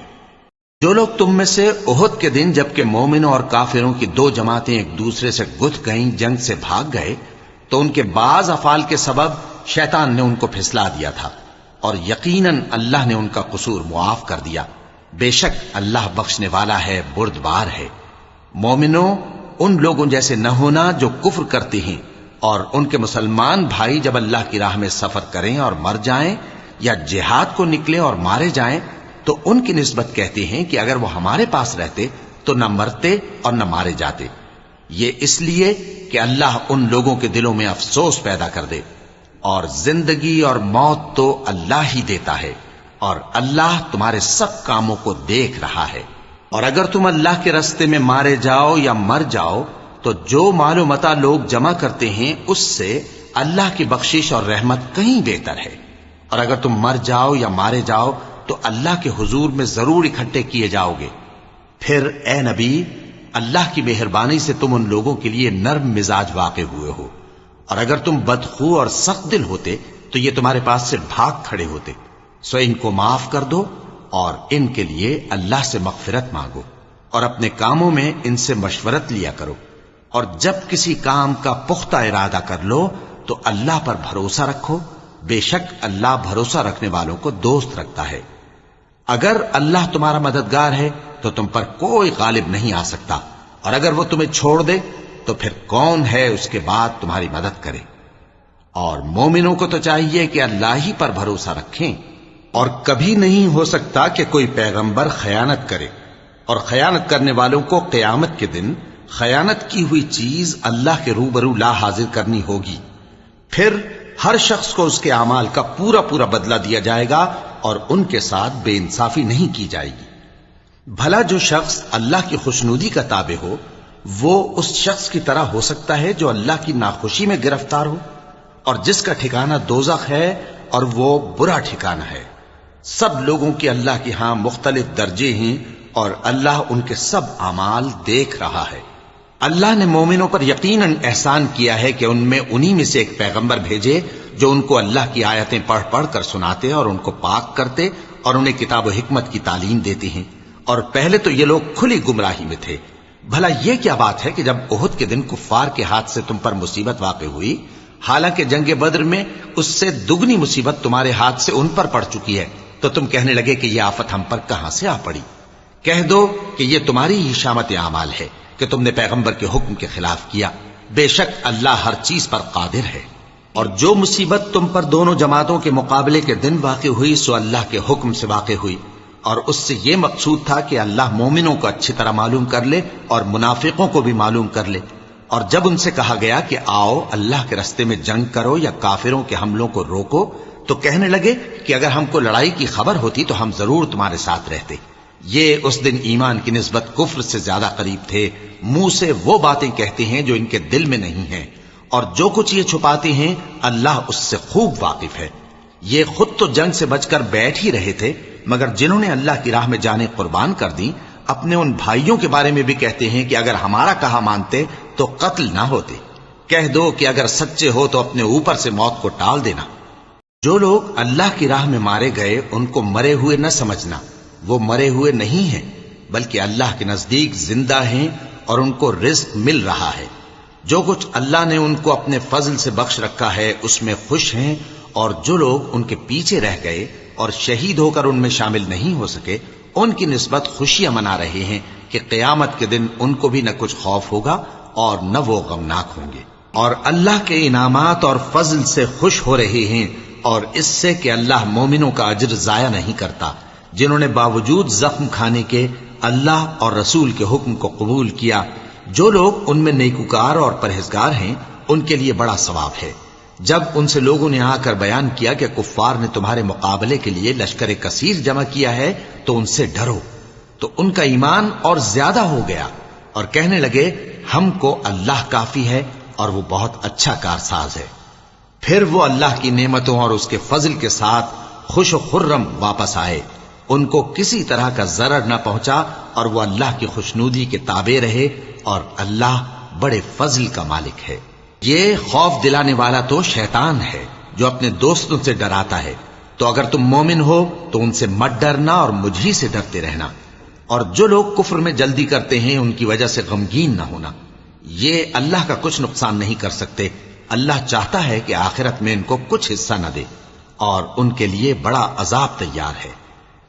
[SPEAKER 1] جو لوگ تم میں سے احد کے دن جبکہ مومنوں اور کافروں کی دو جماعتیں ایک دوسرے سے گتھ گئیں جنگ سے بھاگ گئے تو ان کے بعض افعال کے سبب شیطان نے ان کو پھسلا دیا تھا، اور یقیناً اللہ نے ان کا قصور معاف کر دیا۔ بے شک اللہ بخشنے والا ہے، بردبار ہے۔ مومنوں، ان لوگوں جیسے نہ ہونا جو کفر کرتے ہیں، اور ان کے مسلمان بھائی جب اللہ کی راہ میں سفر کریں اور مر جائیں یا جہاد کو نکلیں اور مارے جائیں تو ان کی نسبت کہتے ہیں کہ اگر وہ ہمارے پاس رہتے تو نہ مرتے اور نہ مارے جاتے، یہ اس لیے کہ اللہ ان لوگوں کے دلوں میں افسوس پیدا کر دے، اور زندگی اور موت تو اللہ ہی دیتا ہے، اور اللہ تمہارے سب کاموں کو دیکھ رہا ہے۔ اور اگر تم اللہ کے راستے میں مارے جاؤ یا مر جاؤ تو جو مال و متاع لوگ جمع کرتے ہیں اس سے اللہ کی بخشش اور رحمت کہیں بہتر ہے، اور اگر تم مر جاؤ یا مارے جاؤ تو اللہ کے حضور میں ضرور اکٹھے کیے جاؤ گے۔ پھر اے نبی، اللہ کی مہربانی سے تم ان لوگوں کے لیے نرم مزاج واقع ہوئے ہو، اور اگر تم بدخو اور سخت دل ہوتے تو یہ تمہارے پاس سے بھاگ کھڑے ہوتے، سو ان کو معاف کر دو اور ان کے لیے اللہ سے مغفرت مانگو، اور اپنے کاموں میں ان سے مشورت لیا کرو، اور جب کسی کام کا پختہ ارادہ کر لو تو اللہ پر بھروسہ رکھو، بے شک اللہ بھروسہ رکھنے والوں کو دوست رکھتا ہے۔ اگر اللہ تمہارا مددگار ہے تو تم پر کوئی غالب نہیں آ سکتا، اور اگر وہ تمہیں چھوڑ دے تو پھر کون ہے اس کے بعد تمہاری مدد کرے؟ اور مومنوں کو تو چاہیے کہ اللہ ہی پر بھروسہ رکھیں، اور کبھی نہیں ہو سکتا کہ کوئی پیغمبر خیانت کرے، اور خیانت کرنے والوں کو قیامت کے دن خیانت کی ہوئی چیز اللہ کے روبرو لا حاضر کرنی ہوگی، پھر ہر شخص کو اس کے اعمال کا پورا پورا بدلہ دیا جائے گا اور ان کے ساتھ بے انصافی نہیں کی جائے گی۔ بھلا جو شخص اللہ کی خوشنودی کا تابع ہو وہ اس شخص کی طرح ہو سکتا ہے جو اللہ کی ناخوشی میں گرفتار ہو، اور جس کا ٹھکانہ دوزخ ہے اور وہ برا ٹھکانہ ہے۔ سب لوگوں کے اللہ کے ہاں مختلف درجے ہیں اور اللہ ان کے سب اعمال دیکھ رہا ہے۔ اللہ نے مومنوں پر یقیناً احسان کیا ہے کہ ان میں انہی میں سے ایک پیغمبر بھیجے جو ان کو اللہ کی آیتیں پڑھ پڑھ کر سناتے اور ان کو پاک کرتے اور انہیں کتاب و حکمت کی تعلیم دیتے ہیں، اور پہلے تو یہ لوگ کھلی گمراہی میں تھے۔ بھلا یہ کیا بات ہے کہ جب احد کے دن کفار کے ہاتھ سے تم پر مصیبت واقع ہوئی، حالانکہ جنگ بدر میں اس سے دگنی مصیبت تمہارے ہاتھ سے ان پر پڑ چکی ہے، تو تم کہنے لگے کہ یہ آفت ہم پر کہاں سے آ پڑی؟ کہہ دو کہ یہ تمہاری ہی شامت اعمال ہے کہ تم نے پیغمبر کے حکم کے خلاف کیا، بے شک اللہ ہر چیز پر قادر ہے۔ اور جو مصیبت تم پر دونوں جماعتوں کے مقابلے کے دن واقع ہوئی سو اللہ کے حکم سے واقع ہوئی، اور اس سے یہ مقصود تھا کہ اللہ مومنوں کو اچھی طرح معلوم کر لے اور منافقوں کو بھی معلوم کر لے۔ اور جب ان سے کہا گیا کہ آؤ اللہ کے راستے میں جنگ کرو یا کافروں کے حملوں کو روکو، تو کہنے لگے کہ اگر ہم کو لڑائی کی خبر ہوتی تو ہم ضرور تمہارے ساتھ رہتے۔ یہ اس دن ایمان کی نسبت کفر سے زیادہ قریب تھے، منہ سے وہ باتیں کہتے ہیں جو ان کے دل میں نہیں ہیں، اور جو کچھ یہ چھپاتے ہیں اللہ اس سے خوب واقف ہے۔ یہ خود تو جنگ سے بچ کر بیٹھ ہی رہے تھے، مگر جنہوں نے اللہ کی راہ میں جانیں قربان کر دی اپنے ان بھائیوں کے بارے میں بھی کہتے ہیں کہ اگر ہمارا کہا مانتے تو قتل نہ ہوتے۔ کہہ دو کہ اگر سچے ہو تو اپنے اوپر سے موت کو ٹال دینا۔ جو لوگ اللہ کی راہ میں مارے گئے ان کو مرے ہوئے نہ سمجھنا، وہ مرے ہوئے نہیں ہیں بلکہ اللہ کے نزدیک زندہ ہیں اور ان کو رزق مل رہا ہے۔ جو کچھ اللہ نے ان کو اپنے فضل سے بخش رکھا ہے اس میں خوش ہیں، اور جو لوگ ان کے پیچھے رہ گئے اور شہید ہو کر ان میں شامل نہیں ہو سکے، ان کی نسبت خوشیاں منا رہے ہیں کہ قیامت کے دن ان کو بھی نہ کچھ خوف ہوگا اور نہ وہ غمناک ہوں گے، اور اللہ کے انعامات اور فضل سے خوش ہو رہے ہیں، اور اس سے کہ اللہ مومنوں کا اجر ضائع نہیں کرتا، جنہوں نے باوجود زخم کھانے کے اللہ اور رسول کے حکم کو قبول کیا۔ جو لوگ ان میں نیکوکار اور پرہیزگار ہیں ان کے لیے بڑا ثواب ہے۔ جب ان سے لوگوں نے آ کر بیان کیا کہ کفار نے تمہارے مقابلے کے لیے لشکر کثیر جمع کیا ہے تو ان سے ڈرو، تو ان کا ایمان اور زیادہ ہو گیا، اور کہنے لگے ہم کو اللہ کافی ہے اور وہ بہت اچھا کارساز ہے۔ پھر وہ اللہ کی نعمتوں اور اس کے فضل کے ساتھ خوش و خرم واپس آئے، ان کو کسی طرح کا ضرر نہ پہنچا، اور وہ اللہ کی خوشنودی کے تابع رہے، اور اللہ بڑے فضل کا مالک ہے۔ یہ خوف دلانے والا تو شیطان ہے جو اپنے دوستوں سے ڈراتا ہے، تو اگر تم مومن ہو تو ان سے مت ڈرنا اور مجھ ہی سے ڈرتے رہنا، اور جو لوگ کفر میں جلدی کرتے ہیں ان کی وجہ سے غمگین نہ ہونا، یہ اللہ کا کچھ نقصان نہیں کر سکتے۔ اللہ چاہتا ہے کہ آخرت میں ان کو کچھ حصہ نہ دے، اور ان کے لیے بڑا عذاب تیار ہے۔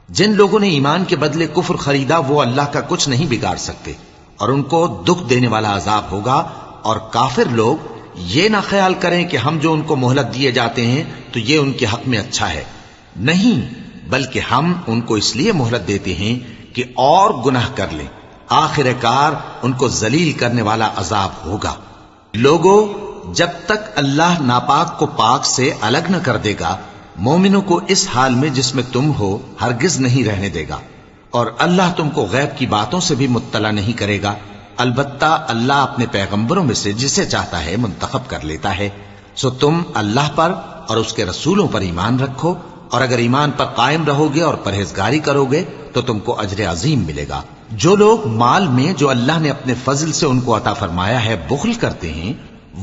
[SPEAKER 1] جن لوگوں نے ایمان کے بدلے کفر خریدا وہ اللہ کا کچھ نہیں بگاڑ سکتے، اور ان کو دکھ دینے والا عذاب ہوگا۔ اور کافر لوگ یہ نہ خیال کریں کہ ہم جو ان کو مہلت دیے جاتے ہیں تو یہ ان کے حق میں اچھا ہے، نہیں، بلکہ ہم ان کو اس لیے مہلت دیتے ہیں کہ اور گناہ کر لیں، آخر کار ان کو ذلیل کرنے والا عذاب ہوگا۔ لوگوں، جب تک اللہ ناپاک کو پاک سے الگ نہ کر دے گا، مومنوں کو اس حال میں جس میں تم ہو ہرگز نہیں رہنے دے گا، اور اللہ تم کو غیب کی باتوں سے بھی مطلع نہیں کرے گا۔ البتہ اللہ اپنے پیغمبروں میں سے جسے چاہتا ہے منتخب کر لیتا ہے۔ سو تم اللہ پر اور اس کے رسولوں پر ایمان رکھو، اور اگر ایمان پر قائم رہو گے اور پرہیزگاری کرو گے تو تم کو اجر عظیم ملے گا۔ جو لوگ مال میں جو اللہ نے اپنے فضل سے ان کو عطا فرمایا ہے بخل کرتے ہیں،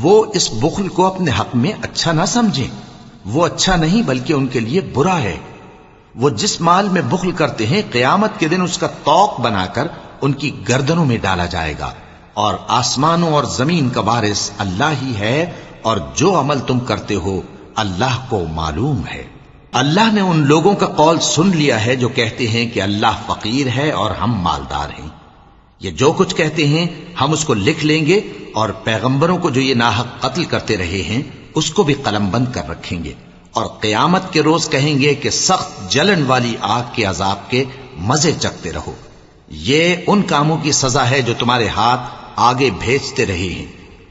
[SPEAKER 1] وہ اس بخل کو اپنے حق میں اچھا نہ سمجھیں، وہ اچھا نہیں بلکہ ان کے لیے برا ہے۔ وہ جس مال میں بخل کرتے ہیں قیامت کے دن اس کا طوق بنا کر ان کی گردنوں میں ڈالا جائے گا، اور آسمانوں اور زمین کا وارث اللہ ہی ہے، اور جو عمل تم کرتے ہو اللہ کو معلوم ہے۔ اللہ نے ان لوگوں کا قول سن لیا ہے جو کہتے ہیں کہ اللہ فقیر ہے اور ہم مالدار ہیں۔ یہ جو کچھ کہتے ہیں ہم اس کو لکھ لیں گے، اور پیغمبروں کو جو یہ ناحق قتل کرتے رہے ہیں اس کو بھی قلم بند کر رکھیں گے، اور قیامت کے روز کہیں گے کہ سخت جلن والی آگ کے عذاب کے مزے چکھتے رہو۔ یہ ان کاموں کی سزا ہے جو تمہارے ہاتھ آگے بھیجتے رہے ہیں،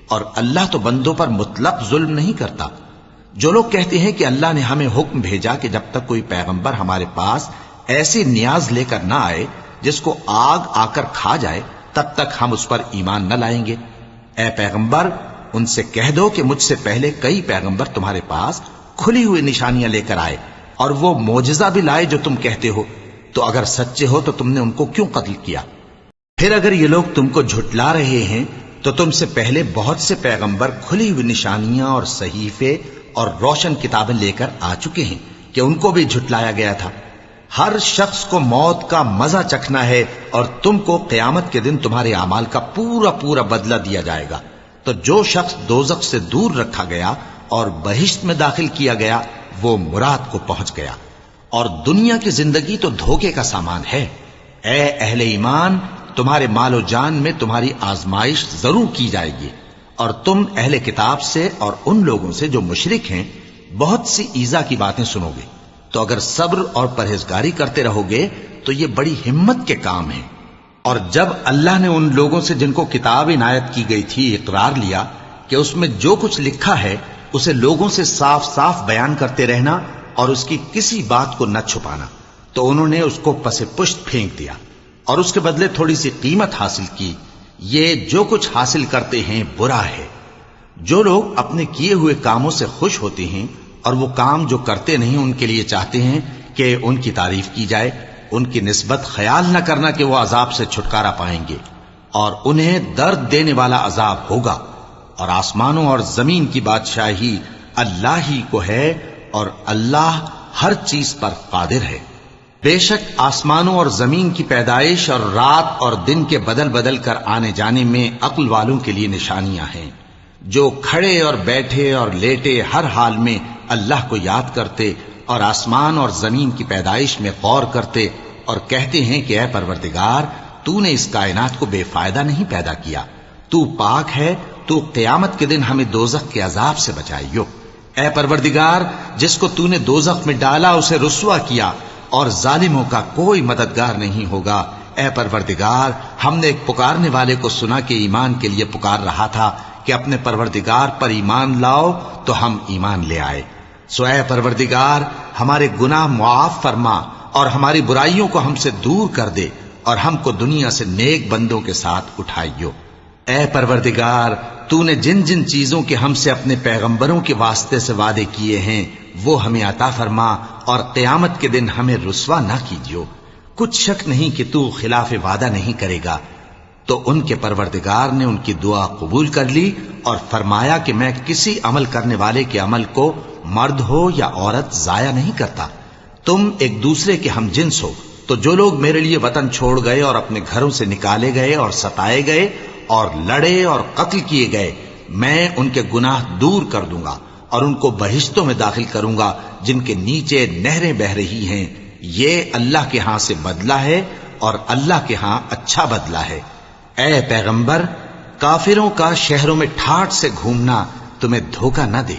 [SPEAKER 1] اور اللہ تو بندوں پر مطلق ظلم نہیں کرتا۔ جو لوگ کہتے ہیں کہ اللہ نے ہمیں حکم بھیجا کہ جب تک کوئی پیغمبر ہمارے پاس ایسی نیاز لے کر نہ آئے جس کو آگ آ کر کھا جائے تب تک ہم اس پر ایمان نہ لائیں گے، اے پیغمبر ان سے کہہ دو کہ مجھ سے پہلے کئی پیغمبر تمہارے پاس کھلی ہوئی نشانیاں لے کر آئے، اور وہ معجزہ بھی لائے جو تم کہتے ہو، تو اگر سچے ہو تو تم نے ان کو کیوں قتل کیا؟ پھر اگر یہ لوگ تم کو جھٹلا رہے ہیں تو تم سے پہلے بہت سے پیغمبر کھلی ہوئی نشانیاں اور صحیفے اور روشن کتابیں لے کر آ چکے ہیں کہ ان کو بھی جھٹلایا گیا تھا۔ ہر شخص کو موت کا مزہ چکھنا ہے، اور تم کو قیامت کے دن تمہارے اعمال کا پورا پورا بدلہ دیا جائے گا۔ تو جو شخص دوزخ سے دور رکھا گیا اور بہشت میں داخل کیا گیا وہ مراد کو پہنچ گیا، اور دنیا کی زندگی تو دھوکے کا سامان ہے۔ اے اہل ایمان، تمہارے مال و جان میں تمہاری آزمائش ضرور کی جائے گی، اور تم اہل کتاب سے اور ان لوگوں سے جو مشرک ہیں بہت سی ایذا کی باتیں سنو گے، تو اگر صبر اور پرہیزگاری کرتے رہو گے تو یہ بڑی ہمت کے کام ہیں۔ اور جب اللہ نے ان لوگوں سے جن کو کتاب عنایت کی گئی تھی اقرار لیا کہ اس میں جو کچھ لکھا ہے اسے لوگوں سے صاف صاف بیان کرتے رہنا اور اس کی کسی بات کو نہ چھپانا، تو انہوں نے اس کو پس پشت پھینک دیا اور اس کے بدلے تھوڑی سی قیمت حاصل کی۔ یہ جو کچھ حاصل کرتے ہیں برا ہے۔ جو لوگ اپنے کیے ہوئے کاموں سے خوش ہوتے ہیں اور وہ کام جو کرتے نہیں ان کے لیے چاہتے ہیں کہ ان کی تعریف کی جائے، ان کی نسبت خیال نہ کرنا کہ وہ عذاب سے چھٹکارا پائیں گے، اور انہیں درد دینے والا عذاب ہوگا۔ اور آسمانوں اور زمین کی بادشاہی اللہ ہی کو ہے، اور اللہ ہر چیز پر قادر ہے۔ بے شک آسمانوں اور زمین کی پیدائش اور رات اور دن کے بدل بدل کر آنے جانے میں عقل والوں کے لیے نشانیاں ہیں، جو کھڑے اور بیٹھے اور لیٹے ہر حال میں اللہ کو یاد کرتے اور آسمان اور زمین کی پیدائش میں غور کرتے اور کہتے ہیں کہ اے پروردگار، تو نے اس کائنات کو بے فائدہ نہیں پیدا کیا، تو پاک ہے، تو قیامت کے دن ہمیں دوزخ کے عذاب سے بچائیو۔ اے پروردگار، جس کو تو نے دوزخ میں ڈالا اسے رسوا کیا، اور ظالموں کا کوئی مددگار نہیں ہوگا۔ اے پروردگار، ہم نے ایک پکارنے والے کو سنا کہ ایمان کے لیے پکار رہا تھا کہ اپنے پروردگار پر ایمان لاؤ، تو ہم ایمان لے آئے۔ سو اے پروردگار، ہمارے گناہ معاف فرما اور ہماری برائیوں کو ہم سے دور کر دے، اور ہم کو دنیا سے نیک بندوں کے ساتھ اٹھائیو۔ اے پروردگار، تو نے جن جن چیزوں کے ہم سے اپنے پیغمبروں کے واسطے سے وعدے کیے ہیں وہ ہمیں عطا فرما، اور قیامت کے دن ہمیں رسوا نہ کیجیو۔ کچھ شک نہیں کہ تو خلاف وعدہ نہیں کرے گا۔ تو ان کے پروردگار نے ان کی دعا قبول کر لی اور فرمایا کہ میں کسی عمل کرنے والے کے عمل کو مرد ہو یا عورت ضائع نہیں کرتا۔ تم ایک دوسرے کے ہم جنس ہو، تو جو لوگ میرے لیے وطن چھوڑ گئے اور اپنے گھروں سے نکالے گئے اور ستائے گئے اور لڑے اور قتل کیے گئے، میں ان کے گناہ دور کر دوں گا اور ان کو بہشتوں میں داخل کروں گا جن کے نیچے نہریں بہ رہی ہیں۔ یہ اللہ کے ہاں سے بدلہ ہے اور اللہ کے ہاں اچھا بدلہ ہے۔ اے پیغمبر، کافروں کا شہروں میں ٹھاٹ سے گھومنا تمہیں دھوکہ نہ دے،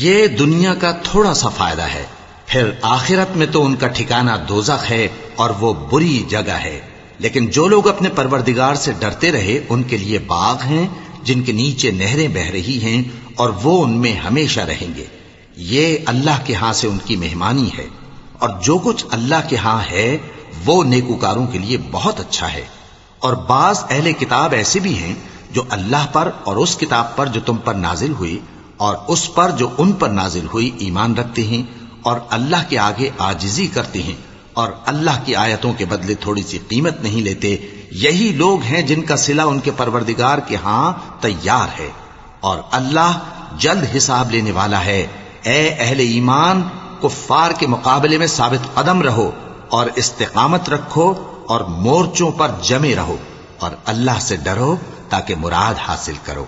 [SPEAKER 1] یہ دنیا کا تھوڑا سا فائدہ ہے، پھر آخرت میں تو ان کا ٹھکانہ دوزخ ہے اور وہ بری جگہ ہے۔ لیکن جو لوگ اپنے پروردگار سے ڈرتے رہے ان کے لیے باغ ہیں جن کے نیچے نہریں بہ رہی ہیں، اور وہ ان میں ہمیشہ رہیں گے۔ یہ اللہ کے ہاں سے ان کی مہمانی ہے، اور جو کچھ اللہ کے ہاں ہے وہ نیکوکاروں کے لیے بہت اچھا ہے۔ اور بعض اہل کتاب ایسے بھی ہیں جو اللہ پر اور اس کتاب پر جو تم پر نازل ہوئی اور اس پر جو ان پر نازل ہوئی ایمان رکھتے ہیں، اور اللہ کے آگے عاجزی کرتے ہیں، اور اللہ کی آیتوں کے بدلے تھوڑی سی قیمت نہیں لیتے۔ یہی لوگ ہیں جن کا صلہ ان کے پروردگار کے ہاں تیار ہے، اور اللہ جلد حساب لینے والا ہے۔ اے اہل ایمان، کفار کے مقابلے میں ثابت قدم رہو اور استقامت رکھو اور مورچوں پر جمے رہو، اور اللہ سے ڈرو تاکہ مراد حاصل کرو۔